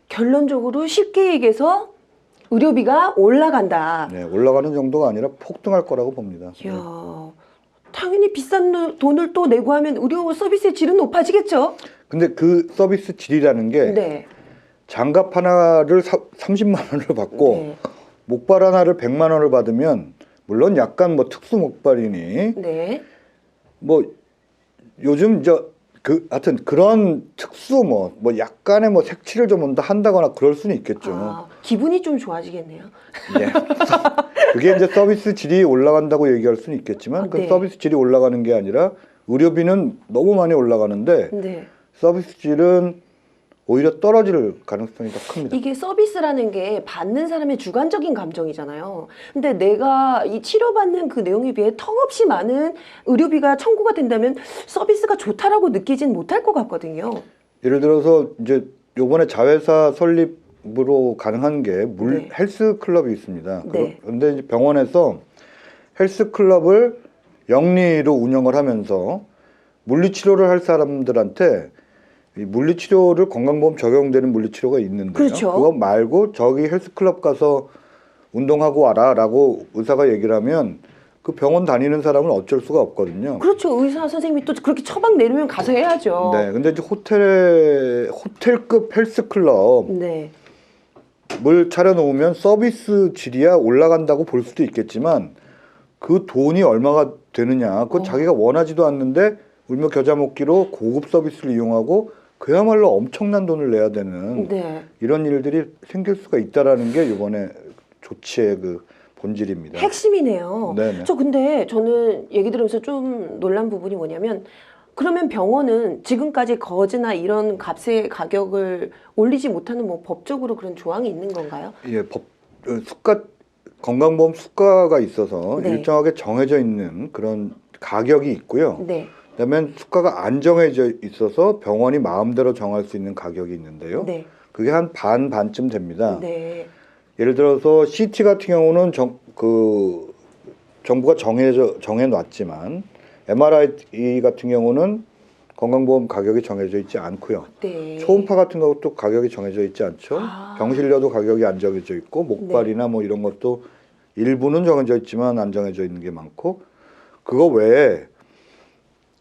결론적으로 쉽게 얘기해서 의료비가 올라간다. 네, 올라가는 정도가 아니라 폭등할 거라고 봅니다. 이야, 당연히 비싼 돈을 또 내고 하면 의료 서비스의 질은 높아지겠죠? 근데 그 서비스 질이라는 게 네. 장갑 하나를 30만 원을 받고 네. 목발 하나를 100만 원을 받으면 물론 약간 뭐 특수 목발이니 네. 뭐 요즘 하여튼 그런 특수 뭐 약간의 뭐 색칠을 좀 한다거나 그럴 수는 있겠죠. 기분이 좀 좋아지겠네요. 예. 그게 이제 서비스 질이 올라간다고 얘기할 수는 있겠지만 그 네. 서비스 질이 올라가는 게 아니라 의료비는 너무 많이 올라가는데 네. 서비스 질은 오히려 떨어질 가능성이 더 큽니다. 이게 서비스라는 게 받는 사람의 주관적인 감정이잖아요. 근데 내가 이 치료받는 그 내용에 비해 턱없이 많은 의료비가 청구가 된다면 서비스가 좋다라고 느끼진 못할 것 같거든요. 예를 들어서 이제 요번에 자회사 설립으로 가능한 게 네. 헬스 클럽이 있습니다. 네. 그런데 이제 병원에서 헬스 클럽을 영리로 운영을 하면서 물리치료를 할 사람들한테 이 물리치료를 건강보험 적용되는 물리치료가 있는데요. 그렇죠. 그거 말고 저기 헬스클럽 가서 운동하고 와라 라고 의사가 얘기를 하면 그 병원 다니는 사람은 어쩔 수가 없거든요. 그렇죠. 의사 선생님이 또 그렇게 처방 내리면 가서 해야죠. 네, 근데 이제 호텔급 헬스클럽 네. 을 차려놓으면 서비스 질이야 올라간다고 볼 수도 있겠지만 그 돈이 얼마가 되느냐 그건 자기가 원하지도 않는데 울며 겨자 먹기로 고급 서비스를 이용하고 그야말로 엄청난 돈을 내야 되는 네. 이런 일들이 생길 수가 있다라는 게 이번에 조치의 그 본질입니다. 핵심이네요. 네네. 근데 저는 얘기 들으면서 좀 놀란 부분이 뭐냐면 그러면 병원은 지금까지 거즈나 이런 값의 가격을 올리지 못하는 뭐 법적으로 그런 조항이 있는 건가요? 예, 건강보험 수가가 있어서 네. 일정하게 정해져 있는 그런 가격이 있고요. 네. 그다음에 수가가 안 정해져 있어서 병원이 마음대로 정할 수 있는 가격이 있는데요. 네. 그게 한 반쯤 됩니다. 네. 예를 들어서 CT 같은 경우는 정부가 정해놨지만 MRI 같은 경우는 건강보험 가격이 정해져 있지 않고요. 네. 초음파 같은 것도 가격이 정해져 있지 않죠. 병실료도 가격이 안 정해져 있고 목발이나 뭐 이런 것도 일부는 정해져 있지만 안 정해져 있는 게 많고 그거 외에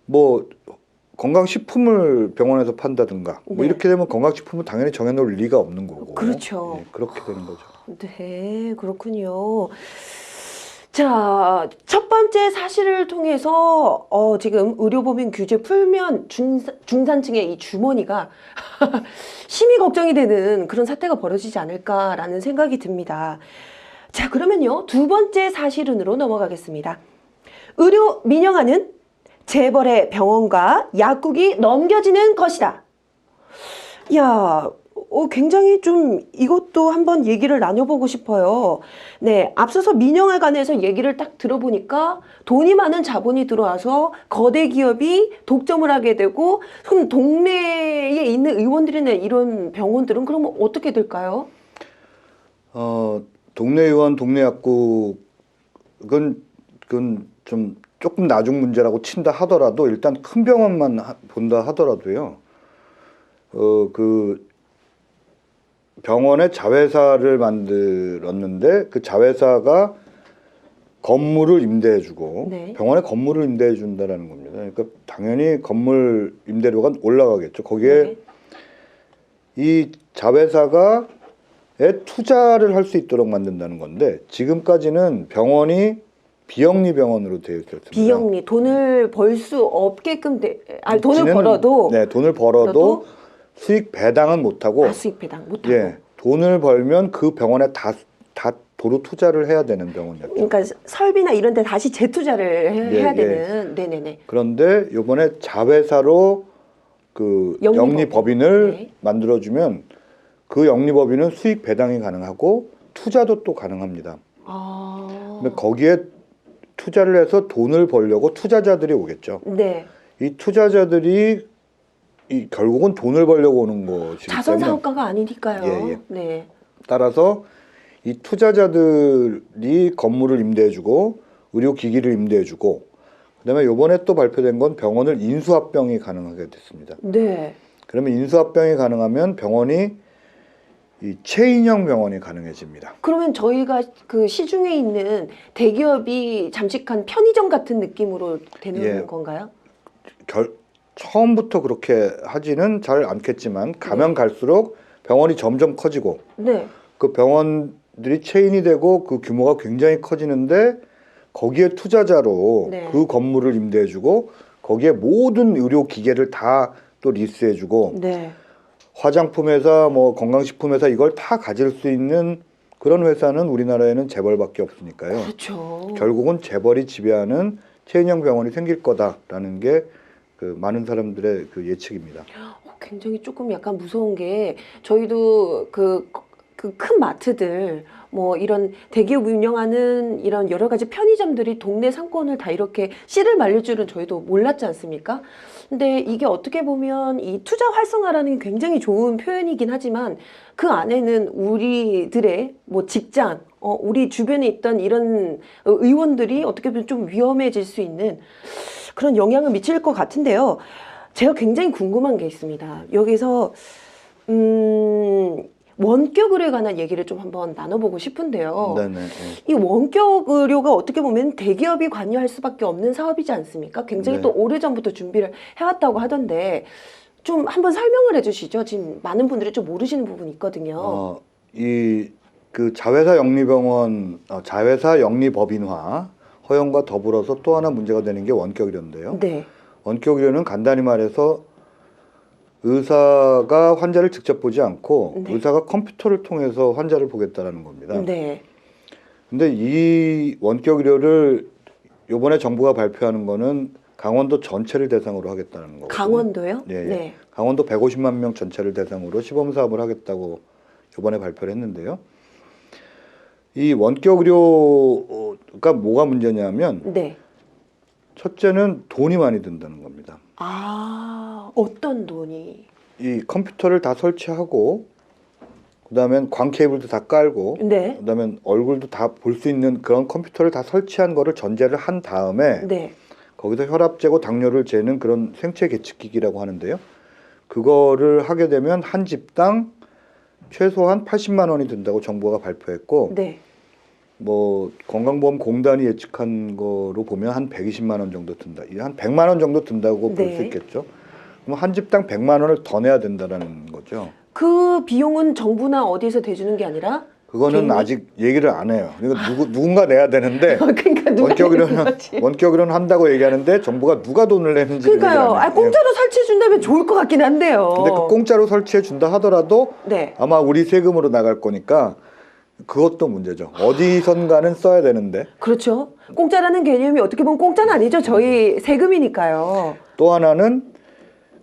뭐 건강식품을 병원에서 판다든가 뭐 네. 이렇게 되면 건강식품은 당연히 정해놓을 리가 없는 거고 그렇죠. 예, 그렇게 되는 거죠. 네, 그렇군요. 자, 첫 번째 사실을 통해서 지금 의료법인 규제 풀면 중산층의 이 주머니가 심히 걱정이 되는 그런 사태가 벌어지지 않을까라는 생각이 듭니다. 자, 그러면요. 두 번째 사실은으로 넘어가겠습니다. 의료 민영화는 재벌의 병원과 약국이 넘겨지는 것이다. 야, 굉장히 좀 이것도 한번 얘기를 나눠보고 싶어요. 네, 앞서서 민영화에 관해서 얘기를 딱 들어보니까 돈이 많은 자본이 들어와서 거대 기업이 독점을 하게 되고 그럼 동네에 있는 의원들이나 이런 병원들은 그러면 어떻게 될까요? 동네 의원, 동네 약국은 좀 조금 나중 문제라고 친다 하더라도 일단 큰 병원만 본다 하더라도요. 그 병원에 자회사를 만들었는데 그 자회사가 건물을 임대해주고 네. 병원에 건물을 임대해준다라는 겁니다. 그러니까 당연히 건물 임대료가 올라가겠죠. 거기에 이 자회사가 투자를 할 수 있도록 만든다는 건데 지금까지는 병원이 비영리 병원으로 되어 있었습니다. 비영리, 돈을 벌 수 없게끔 돈을 벌어도 네, 돈을 벌어도 수익 배당은 못하고 수익 배당 못하고 예, 돈을 벌면 그 병원에 다 도로 투자를 해야 되는 병원이었죠. 그러니까 설비나 이런 데 다시 재투자를 해야 예. 되는 네네네. 그런데 이번에 자회사로 그 영리법인을 만들어주면 그 영리법인은 수익 배당이 가능하고 투자도 또 가능합니다. 근데 거기에 투자를 해서 돈을 벌려고 투자자들이 오겠죠. 네. 이 투자자들이 결국은 돈을 벌려고 오는 것이기 자선 때문에 사업가가 아니니까요. 예, 예. 네. 따라서 이 투자자들이 건물을 임대해주고 의료기기를 임대해주고 그다음에 이번에 또 발표된 건 병원을 인수합병이 가능하게 됐습니다. 네. 그러면 인수합병이 가능하면 병원이 이 체인형 병원이 가능해집니다. 그러면 저희가 그 시중에 있는 대기업이 잠식한 편의점 같은 느낌으로 되는 예. 건가요? 처음부터 그렇게 하지는 잘 않겠지만 가면 갈수록 병원이 점점 커지고 네. 그 병원들이 체인이 되고 그 규모가 굉장히 커지는데 거기에 투자자로 네. 그 건물을 임대해주고 거기에 모든 의료 기계를 다 또 리스해주고 네. 화장품 회사, 뭐 건강식품 회사 이걸 다 가질 수 있는 그런 회사는 우리나라에는 재벌밖에 없으니까요. 그렇죠. 결국은 재벌이 지배하는 체인형 병원이 생길 거다라는 게 그 많은 사람들의 그 예측입니다. 굉장히 조금 약간 무서운 게 저희도 그 큰 마트들 뭐 이런 대기업 운영하는 이런 여러 가지 편의점들이 동네 상권을 다 이렇게 씨를 말릴 줄은 저희도 몰랐지 않습니까? 근데 이게 어떻게 보면 이 투자 활성화라는 게 굉장히 좋은 표현이긴 하지만 그 안에는 우리들의 뭐 직장, 우리 주변에 있던 이런 의원들이 어떻게 보면 좀 위험해질 수 있는 그런 영향을 미칠 것 같은데요. 제가 굉장히 궁금한 게 있습니다. 여기서 원격 의료에 관한 얘기를 좀 한번 나눠보고 싶은데요. 네네. 이 원격 의료가 어떻게 보면 대기업이 관여할 수밖에 없는 사업이지 않습니까? 굉장히 네. 또 오래전부터 준비를 해왔다고 하던데 좀 한번 설명을 해주시죠. 지금 많은 분들이 좀 모르시는 부분이 있거든요. 이 그 자회사 영리병원, 자회사 영리법인화 허용과 더불어서 또 하나 문제가 되는 게 원격 의료인데요. 네. 원격 의료는 간단히 말해서 의사가 환자를 직접 보지 않고 네. 의사가 컴퓨터를 통해서 환자를 보겠다라는 겁니다. 네. 근데 이 원격 의료를 이번에 정부가 발표하는 거는 강원도 전체를 대상으로 하겠다는 거거든요. 강원도요? 네. 네. 강원도 150만 명 전체를 대상으로 시범 사업을 하겠다고 이번에 발표를 했는데요. 이 원격 의료가 뭐가 문제냐면 네. 첫째는 돈이 많이 든다는 겁니다. 아, 어떤 돈이? 이 컴퓨터를 다 설치하고 그다음엔 광 케이블도 다 깔고 네. 그다음엔 얼굴도 다 볼 수 있는 그런 컴퓨터를 다 설치한 거를 전제를 한 다음에 네. 거기서 혈압 재고 당뇨를 재는 그런 생체 계측기기라고 하는데요. 그거를 하게 되면 한 집당 최소한 80만 원이 든다고 정부가 발표했고 네. 뭐 건강보험공단이 예측한 거로 보면 한 120만 원 정도 든다. 한 100만 원 정도 든다고 볼 수 네. 있겠죠. 그럼 한 집당 100만 원을 더 내야 된다라는 거죠. 그 비용은 정부나 어디에서 대주는 게 아니라 그거는 개인이? 아직 얘기를 안 해요. 그러니까 누군가 내야 되는데 그러니까 누가 원격 의료는 한다고 얘기하는데 정부가 누가 돈을 내는지 그러니까요. 공짜로 설치해 준다면 좋을 것 같긴 한데요. 근데 그 공짜로 설치해 준다 하더라도 네. 아마 우리 세금으로 나갈 거니까 그것도 문제죠. 어디선가는 써야 되는데. 그렇죠. 공짜라는 개념이 어떻게 보면 공짜는 아니죠. 저희 세금이니까요. 또 하나는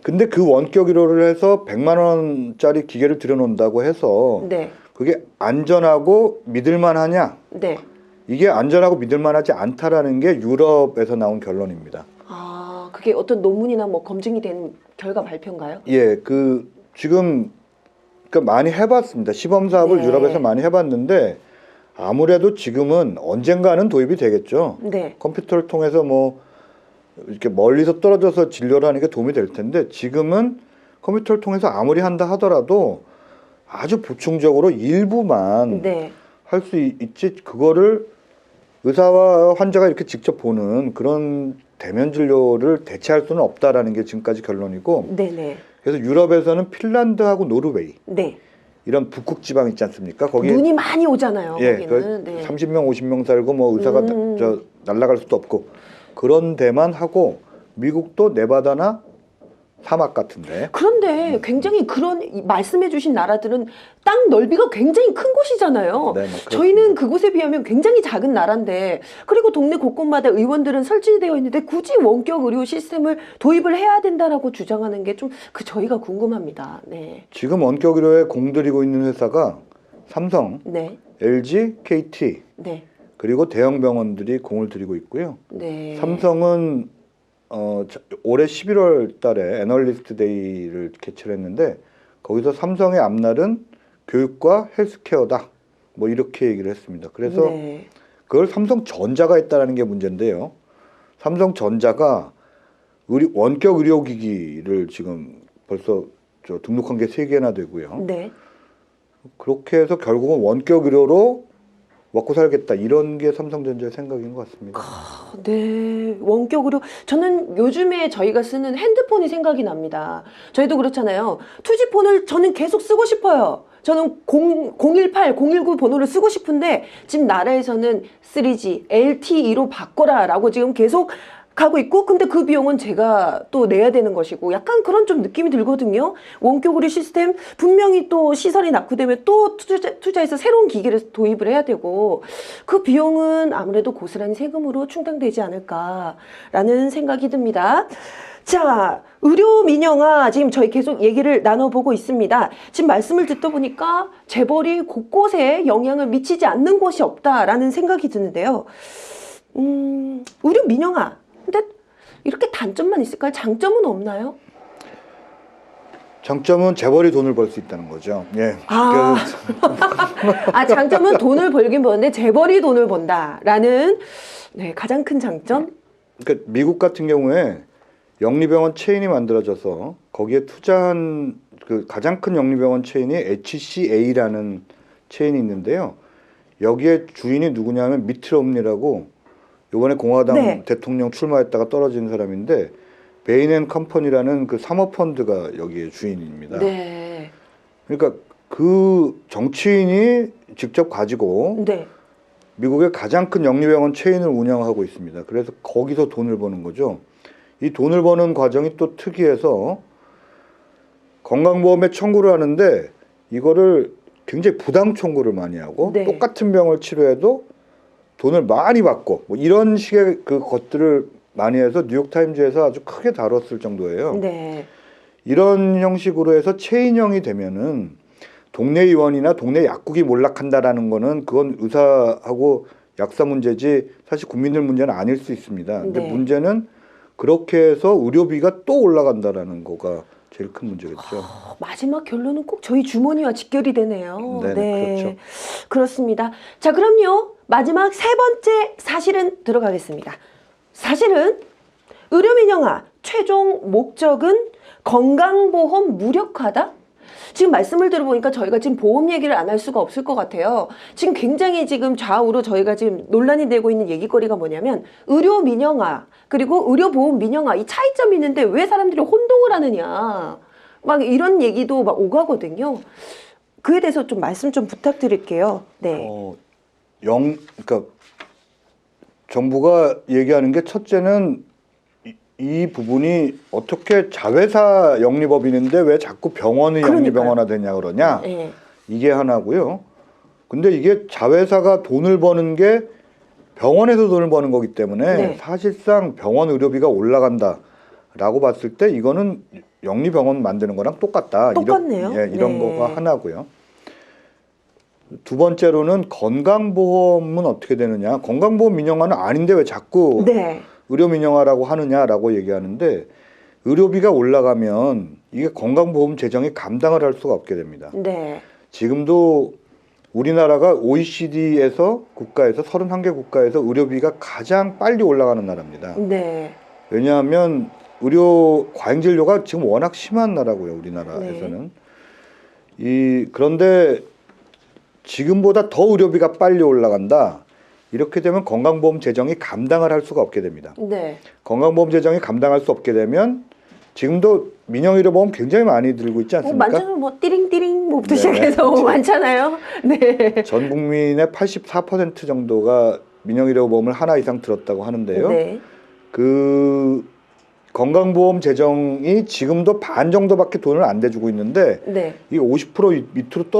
근데 그 원격 의료를 해서 100만 원짜리 기계를 들여놓는다고 해서 네. 그게 안전하고 믿을만하냐? 네. 이게 안전하고 믿을만하지 않다라는 게 유럽에서 나온 결론입니다. 아, 그게 어떤 논문이나 뭐 검증이 된 결과 발표인가요? 예, 그 지금 그러니까 많이 해봤습니다. 시범 사업을 네. 유럽에서 많이 해봤는데 아무래도 지금은 언젠가는 도입이 되겠죠. 네. 컴퓨터를 통해서 뭐 이렇게 멀리서 떨어져서 진료를 하는 게 도움이 될 텐데 지금은 컴퓨터를 통해서 아무리 한다 하더라도 아주 보충적으로 일부만 네. 할 수 있지 그거를 의사와 환자가 이렇게 직접 보는 그런 대면 진료를 대체할 수는 없다라는 게 지금까지 결론이고 네네. 그래서 유럽에서는 핀란드하고 노르웨이 네. 이런 북극 지방 있지 않습니까? 거기 눈이 많이 오잖아요. 예, 거기는. 네. 30명 50명 살고 뭐 의사가 저 날아갈 수도 없고 그런 데만 하고 미국도 네바다나 사막 같은데. 그런데 굉장히 그런 말씀해 주신 나라들은 땅 넓이가 굉장히 큰 곳이잖아요. 네, 뭐 저희는 그곳에 비하면 굉장히 작은 나라인데 그리고 동네 곳곳마다 의원들은 설치되어 있는데 굳이 원격 의료 시스템을 도입을 해야 된다라고 주장하는 게 좀 저희가 궁금합니다. 네. 지금 원격 의료에 공들이고 있는 회사가 삼성, 네. LG, KT 네. 그리고 대형 병원들이 공을 들이고 있고요. 네. 삼성은 올해 11월 달에 애널리스트 데이를 개최를 했는데 거기서 삼성의 앞날은 교육과 헬스케어다. 뭐 이렇게 얘기를 했습니다. 그래서 네. 그걸 삼성전자가 했다라는 게 문제인데요. 삼성전자가 원격 의료기기를 지금 벌써 등록한 게 3개나 되고요. 네. 그렇게 해서 결국은 원격 의료로 먹고 살겠다 이런 게 삼성전자의 생각인 것 같습니다. 네, 원격으로 저는 요즘에 저희가 쓰는 핸드폰이 생각이 납니다. 저희도 그렇잖아요. 투지폰을 저는 계속 쓰고 싶어요. 저는 018, 019 번호를 쓰고 싶은데 지금 나라에서는 3G, LTE로 바꿔라라고 지금 계속 가고 있고, 근데 그 비용은 제가 또 내야 되는 것이고, 약간 그런 좀 느낌이 들거든요. 원격의료 시스템 분명히 또 시설이 낙후되면 또 투자해서 새로운 기기를 도입을 해야 되고, 그 비용은 아무래도 고스란히 세금으로 충당되지 않을까라는 생각이 듭니다. 자, 의료 민영화 지금 저희 계속 얘기를 나눠보고 있습니다. 지금 말씀을 듣다 보니까 재벌이 곳곳에 영향을 미치지 않는 곳이 없다라는 생각이 드는데요. 의료 민영화. 근데 이렇게 단점만 있을까요? 장점은 없나요? 장점은 재벌이 돈을 벌 수 있다는 거죠. 예. 장점은 돈을 벌긴 버는데 재벌이 돈을 번다라는 네, 가장 큰 장점. 그러니까 미국 같은 경우에 영리병원 체인이 만들어져서 거기에 투자한 그 가장 큰 영리병원 체인이 HCA라는 체인이 있는데요. 여기에 주인이 누구냐면 미트 롬니라고 이번에 공화당 네. 대통령 출마했다가 떨어진 사람인데 베인앤컴퍼니라는 그 사모펀드가 여기에 주인입니다. 네. 그러니까 그 정치인이 직접 가지고 네. 미국의 가장 큰 영리병원 체인을 운영하고 있습니다. 그래서 거기서 돈을 버는 거죠. 이 돈을 버는 과정이 또 특이해서 건강보험에 청구를 하는데 이거를 굉장히 부당 청구를 많이 하고 네. 똑같은 병을 치료해도 돈을 많이 받고 뭐 이런 식의 그 것들을 많이 해서 뉴욕타임즈에서 아주 크게 다뤘을 정도예요. 네. 이런 형식으로 해서 체인형이 되면은 동네 의원이나 동네 약국이 몰락한다라는 거는 그건 의사하고 약사 문제지 사실 국민들 문제는 아닐 수 있습니다. 근데 네. 문제는 그렇게 해서 의료비가 또 올라간다라는 거가 제일 큰 문제겠죠. 마지막 결론은 꼭 저희 주머니와 직결이 되네요. 네, 그렇죠. 그렇습니다. 자, 그럼요. 마지막 세 번째 사실은 들어가겠습니다. 사실은 의료 민영화 최종 목적은 건강보험 무력화다? 지금 말씀을 들어보니까 저희가 지금 보험 얘기를 안 할 수가 없을 것 같아요. 지금 굉장히 지금 좌우로 저희가 지금 논란이 되고 있는 얘기거리가 뭐냐면 의료 민영화 그리고 의료보험 민영화 이 차이점이 있는데 왜 사람들이 혼동을 하느냐 막 이런 얘기도 막 오가거든요. 그에 대해서 좀 말씀 좀 부탁드릴게요. 네. 그러니까 정부가 얘기하는 게 첫째는 이 부분이 어떻게 자회사 영리법인인데 왜 자꾸 병원의 영리병원화 되냐 그러냐. 네. 이게 하나고요. 근데 이게 자회사가 돈을 버는 게 병원에서 돈을 버는 거기 때문에 네. 사실상 병원 의료비가 올라간다라고 봤을 때 이거는 영리병원 만드는 거랑 똑같다. 똑같네요. 이런 네. 거가 하나고요. 두 번째로는 건강보험은 어떻게 되느냐. 건강보험 민영화는 아닌데 왜 자꾸 네. 의료 민영화라고 하느냐라고 얘기하는데 의료비가 올라가면 이게 건강보험 재정이 감당을 할 수가 없게 됩니다. 네. 지금도 우리나라가 OECD에서 국가에서 31개 국가에서 의료비가 가장 빨리 올라가는 나라입니다. 네. 왜냐하면 의료 과잉 진료가 지금 워낙 심한 나라고요. 우리나라에서는. 그런데 지금보다 더 의료비가 빨리 올라간다. 이렇게 되면 건강보험 재정이 감당을 할 수가 없게 됩니다. 네. 건강보험 재정이 감당할 수 없게 되면 지금도 민영의료보험 굉장히 많이 들고 있지 않습니까? 만져면 뭐 띠링띠링 뭐부터 네네. 시작해서 많잖아요. 네. 전 국민의 84% 정도가 민영의료보험을 하나 이상 들었다고 하는데요. 네. 그 건강보험 재정이 지금도 반 정도밖에 돈을 안 대주고 있는데 네. 이게 50% 밑으로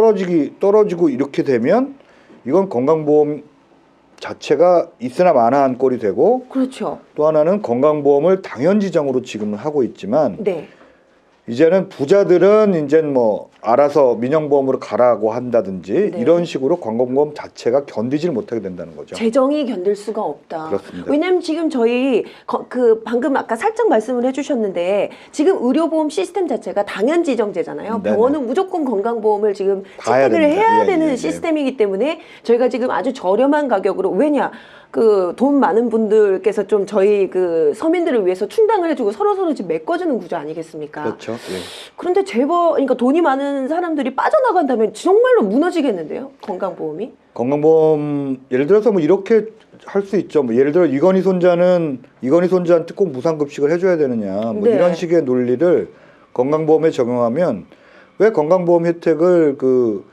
떨어지고 이렇게 되면 이건 건강보험 자체가 있으나 마나한 꼴이 되고 그렇죠. 또 하나는 건강보험을 당연지정으로 지금은 하고 있지만 네. 이제는 부자들은 이제 뭐 알아서 민영보험으로 가라고 한다든지 네. 이런 식으로 건강보험 자체가 견디질 못하게 된다는 거죠. 재정이 견딜 수가 없다. 그렇습니다. 왜냐면 지금 저희 방금 아까 살짝 말씀을 해주셨는데 지금 의료보험 시스템 자체가 당연지정제잖아요. 네네. 병원은 무조건 건강보험을 지금 봐야 채택을 됩니다. 해야 예, 되는 예, 예. 시스템이기 때문에 저희가 지금 아주 저렴한 가격으로 왜냐 그 돈 많은 분들께서 좀 저희 그 서민들을 위해서 충당을 해주고 서로 지금 메꿔주는 구조 아니겠습니까? 그렇죠. 예. 그런데 그러니까 돈이 많은 사람들이 빠져나간다면 정말로 무너지겠는데요, 건강보험이? 건강보험 예를 들어서 뭐 이렇게 할 수 있죠. 뭐 예를 들어 이건희 손자한테 꼭 무상급식을 해줘야 되느냐. 뭐 네. 이런 식의 논리를 건강보험에 적용하면 왜 건강보험 혜택을 그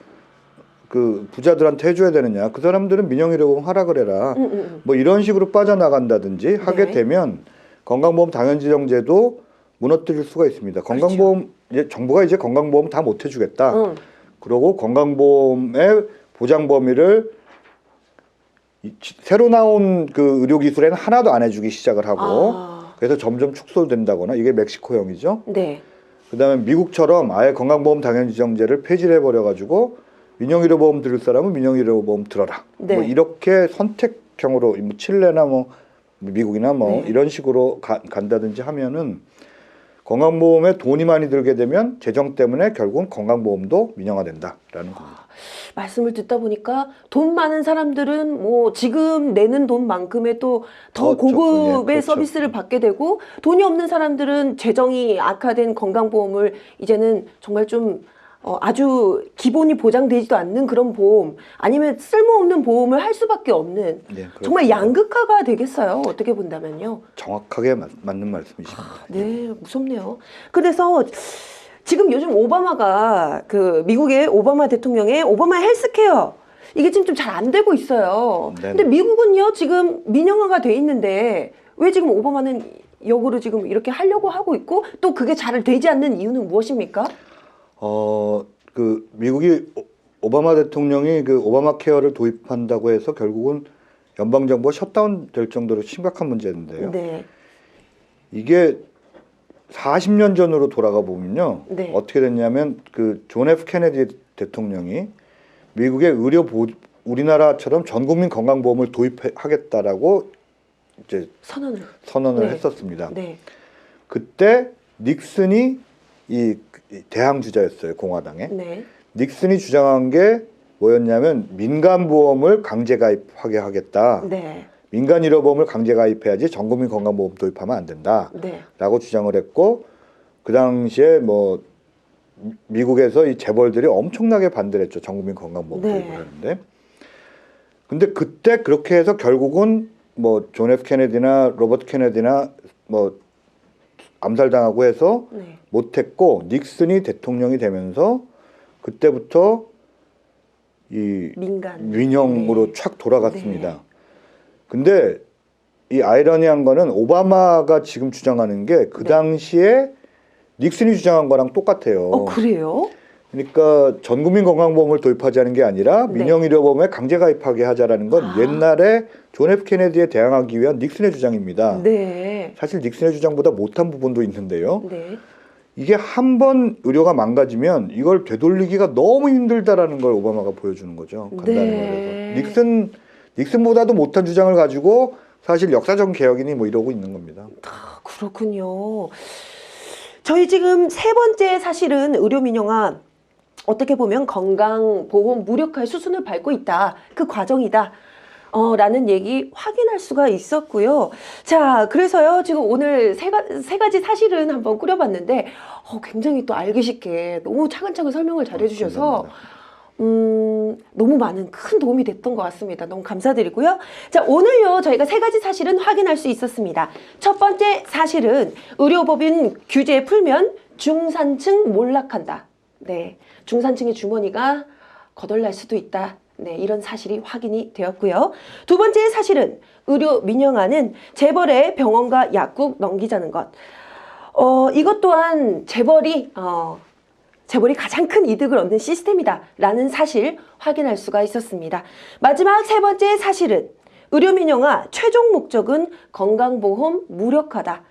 부자들한테 해줘야 되느냐. 그 사람들은 민영의료보험 하라 그래라. 뭐 이런 식으로 빠져나간다든지 하게 네. 되면 건강보험 당연지정제도 무너뜨릴 수가 있습니다. 건강보험 정부가 이제 건강보험 다 못 해주겠다. 그러고 건강보험의 보장 범위를 새로 나온 그 의료기술에는 하나도 안 해주기 시작을 하고 그래서 점점 축소된다거나 이게 멕시코형이죠. 네. 그다음에 미국처럼 아예 건강보험 당연지정제를 폐지를 해버려가지고 민영의료보험 들을 사람은 민영의료보험 들어라. 네. 뭐 이렇게 선택형으로 뭐 칠레나 뭐 미국이나 뭐 네. 이런 식으로 간다든지 하면은 건강보험에 돈이 많이 들게 되면 재정 때문에 결국은 건강보험도 민영화된다라는 겁니다. 말씀을 듣다 보니까 돈 많은 사람들은 뭐 지금 내는 돈만큼의 또 더 고급의 그렇죠. 서비스를 받게 되고 돈이 없는 사람들은 재정이 악화된 건강보험을 이제는 정말 좀 아주 기본이 보장되지도 않는 그런 보험 아니면 쓸모없는 보험을 할 수밖에 없는 네, 정말 양극화가 되겠어요. 어떻게 본다면요. 정확하게 맞는 말씀이십니다. 네, 무섭네요. 그래서 지금 요즘 오바마가 미국의 오바마 대통령의 오바마 헬스케어 이게 지금 좀 잘 안 되고 있어요. 네네. 근데 미국은요 지금 민영화가 돼 있는데 왜 지금 오바마는 역으로 지금 이렇게 하려고 하고 있고 또 그게 잘 되지 않는 이유는 무엇입니까? 미국이 오바마 대통령이 그 오바마 케어를 도입한다고 해서 결국은 연방 정부가 셧다운 될 정도로 심각한 문제인데요. 네. 이게 40년 전으로 돌아가 보면요. 네. 어떻게 됐냐면 그 존 F 케네디 대통령이 미국의 우리나라처럼 전 국민 건강보험을 도입하겠다라고 이제 선언을 네. 했었습니다. 네. 그때 닉슨이 이 대항 주자였어요, 공화당에. 네. 닉슨이 주장한 게 뭐였냐면 민간 보험을 강제 가입하게 하겠다. 네. 민간 의료보험을 강제 가입해야지 전 국민 건강보험 도입하면 안 된다. 네. 라고 주장을 했고 그 당시에 뭐 미국에서 이 재벌들이 엄청나게 반대를 했죠. 전 국민 건강보험 네. 도입을 하는데. 근데 그때 그렇게 해서 결국은 뭐 존 F 케네디나 로버트 케네디나 뭐 암살당하고 해서 네. 못했고 닉슨이 대통령이 되면서 그때부터 이 민영으로 촥 돌아갔습니다. 네. 근데 이 아이러니한 거는 오바마가 지금 주장하는 게 그 당시에 닉슨이 주장한 거랑 똑같아요. 그래요? 그러니까 전 국민 건강보험을 도입하자는 게 아니라 민영의료보험에 강제 가입하게 하자라는 건 옛날에 존 F 케네디에 대항하기 위한 닉슨의 주장입니다. 네. 사실 닉슨의 주장보다 못한 부분도 있는데요. 네. 이게 한 번 의료가 망가지면 이걸 되돌리기가 너무 힘들다라는 걸 오바마가 보여주는 거죠. 간단히 말해서. 닉슨보다도 못한 주장을 가지고 사실 역사적 개혁이니 뭐 이러고 있는 겁니다. 그렇군요. 저희 지금 세 번째 사실은 의료 민영화 어떻게 보면 건강보험 무력화의 수순을 밟고 있다. 그 과정이다. 라는 얘기 확인할 수가 있었고요. 자, 그래서요, 지금 오늘 세 가지 사실은 한번 꾸려봤는데, 굉장히 또 알기 쉽게 너무 차근차근 설명을 잘 해주셔서, 너무 많은 큰 도움이 됐던 것 같습니다. 너무 감사드리고요. 자, 오늘요, 저희가 세 가지 사실은 확인할 수 있었습니다. 첫 번째 사실은 의료법인 규제 풀면 중산층 몰락한다. 네. 중산층의 주머니가 거덜날 수도 있다. 네, 이런 사실이 확인이 되었고요. 두 번째 사실은 의료 민영화는 재벌의 병원과 약국 넘기자는 것. 이것 또한 재벌이 가장 큰 이득을 얻는 시스템이다라는 사실 확인할 수가 있었습니다. 마지막 세 번째 사실은 의료 민영화 최종 목적은 건강보험 무력화다.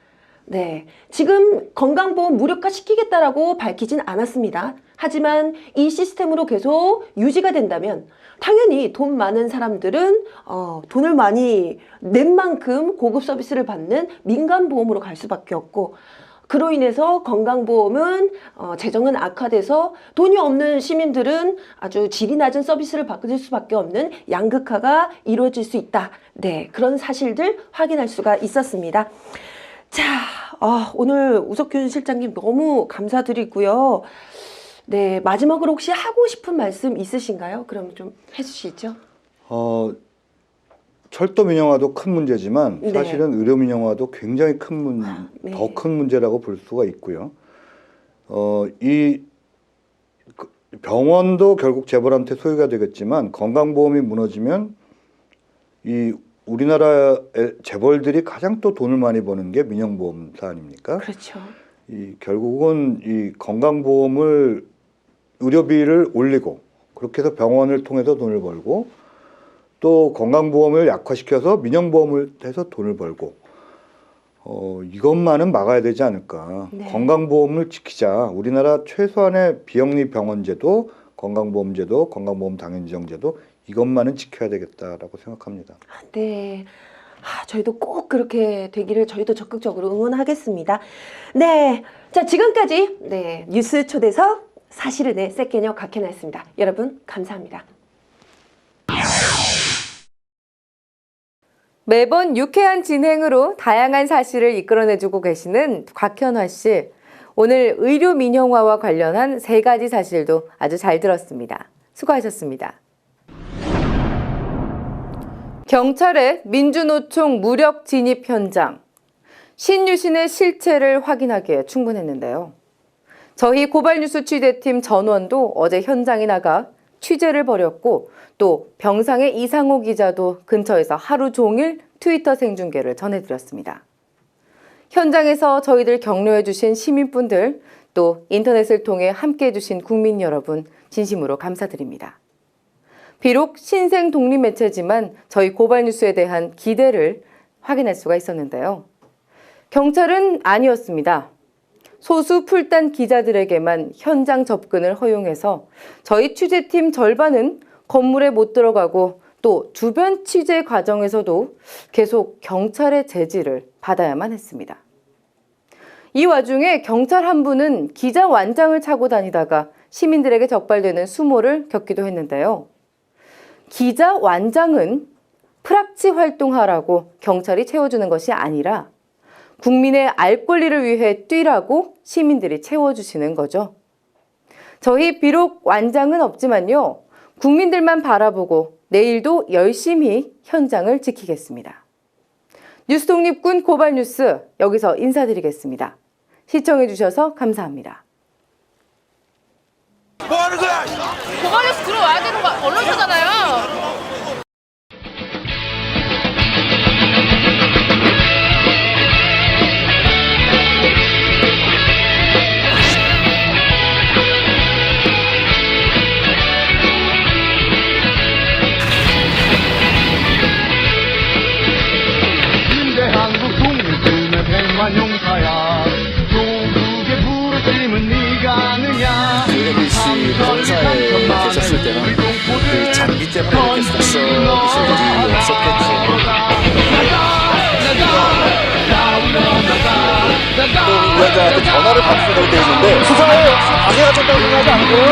네, 지금 건강보험 무력화시키겠다라고 밝히진 않았습니다. 하지만 이 시스템으로 계속 유지가 된다면 당연히 돈 많은 사람들은 돈을 많이 낸 만큼 고급 서비스를 받는 민간보험으로 갈 수밖에 없고, 그로 인해서 건강보험은 재정은 악화돼서 돈이 없는 시민들은 아주 질이 낮은 서비스를 받을 수밖에 없는 양극화가 이루어질 수 있다. 네, 그런 사실들 확인할 수가 있었습니다. 자, 오늘 우석균 실장님 너무 감사드리고요. 네, 마지막으로 혹시 하고 싶은 말씀 있으신가요? 그럼 좀 해주시죠. 철도 민영화도 큰 문제지만 네. 사실은 의료 민영화도 굉장히 더 큰 문제라고 볼 수가 있고요. 이 병원도 결국 재벌한테 소유가 되겠지만 건강보험이 무너지면 이 우리나라의 재벌들이 가장 또 돈을 많이 버는 게 민영보험사 아닙니까? 그렇죠. 이 결국은 이 건강보험을 의료비를 올리고 그렇게 해서 병원을 통해서 돈을 벌고 또 건강보험을 약화시켜서 민영보험을 해서 돈을 벌고 이것만은 막아야 되지 않을까. 네. 건강보험을 지키자. 우리나라 최소한의 비영리 병원제도, 건강보험제도, 건강보험 당연지정제도 이것만은 지켜야 되겠다라고 생각합니다. 네. 저희도 꼭 그렇게 되기를 저희도 적극적으로 응원하겠습니다. 네. 자, 지금까지 뉴스 초대석 사실은의 세케녀 곽현아였습니다. 여러분, 감사합니다. 매번 유쾌한 진행으로 다양한 사실을 이끌어내주고 계시는 곽현화 씨. 오늘 의료 민영화와 관련한 3가지 사실도 아주 잘 들었습니다. 수고하셨습니다. 경찰의 민주노총 무력 진입 현장. 신유신의 실체를 확인하기에 충분했는데요. 저희 고발뉴스 취재팀 전원도 어제 현장에 나가 취재를 벌였고 또 병상의 이상호 기자도 근처에서 하루 종일 트위터 생중계를 전해드렸습니다. 현장에서 저희들 격려해 주신 시민분들 또 인터넷을 통해 함께해 주신 국민 여러분 진심으로 감사드립니다. 비록 신생 독립 매체지만 저희 고발뉴스에 대한 기대를 확인할 수가 있었는데요. 경찰은 아니었습니다. 소수 풀단 기자들에게만 현장 접근을 허용해서 저희 취재팀 절반은 건물에 못 들어가고 또 주변 취재 과정에서도 계속 경찰의 제지를 받아야만 했습니다. 이 와중에 경찰 한 분은 기자 완장을 차고 다니다가 시민들에게 적발되는 수모를 겪기도 했는데요. 기자 완장은 프락치 활동하라고 경찰이 채워주는 것이 아니라 국민의 알 권리를 위해 뛰라고 시민들이 채워주시는 거죠. 저희 비록 완장은 없지만요. 국민들만 바라보고 내일도 열심히 현장을 지키겠습니다. 뉴스독립군 고발뉴스 여기서 인사드리겠습니다. 시청해주셔서 감사합니다. 뭐 하는 거야? 고발뉴스 들어와야 되는 거 언론사잖아요. 용사야 조국의 부르심은 네가 아느냐. MBC 본사에 계셨을 때는 그 장기 때문에 이렇게 속썩이실 일이 없었겠죠. 또 위원장한테 전화를 받으라고 되어 있는데 수사에 방해하셨다고 생각하지 않고요.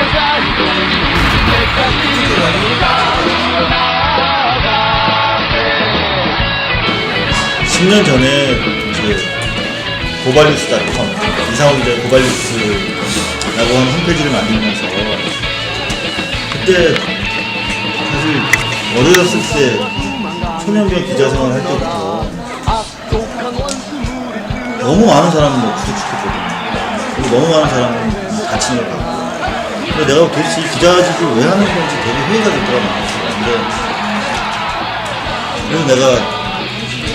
10년 전에 고발뉴스닷컴 이상호 기자의 고발뉴스라고 하는 홈페이지를 만들면서 그때 사실 어렸을 때 초년병 기자 생활을 할 때부터 너무 많은 사람을 구속시켰거든요. 그리고 너무 많은 사람을 다친 걸 봤고 근데 내가 도대체 이 기자직을 왜 하는 건지 되게 회의가 됐더라고요. 그래서 내가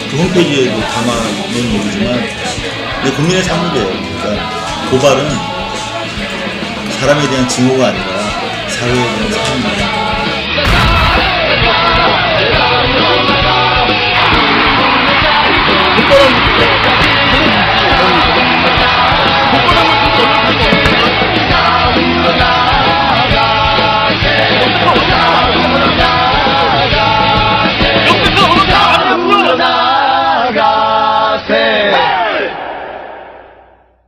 그 홈페이지에도 담아놓은 얘기지만 내 국민의 삶이래요. 그러니까 고발은 사람에 대한 증오가 아니라 사회에 대한 사랑입니다.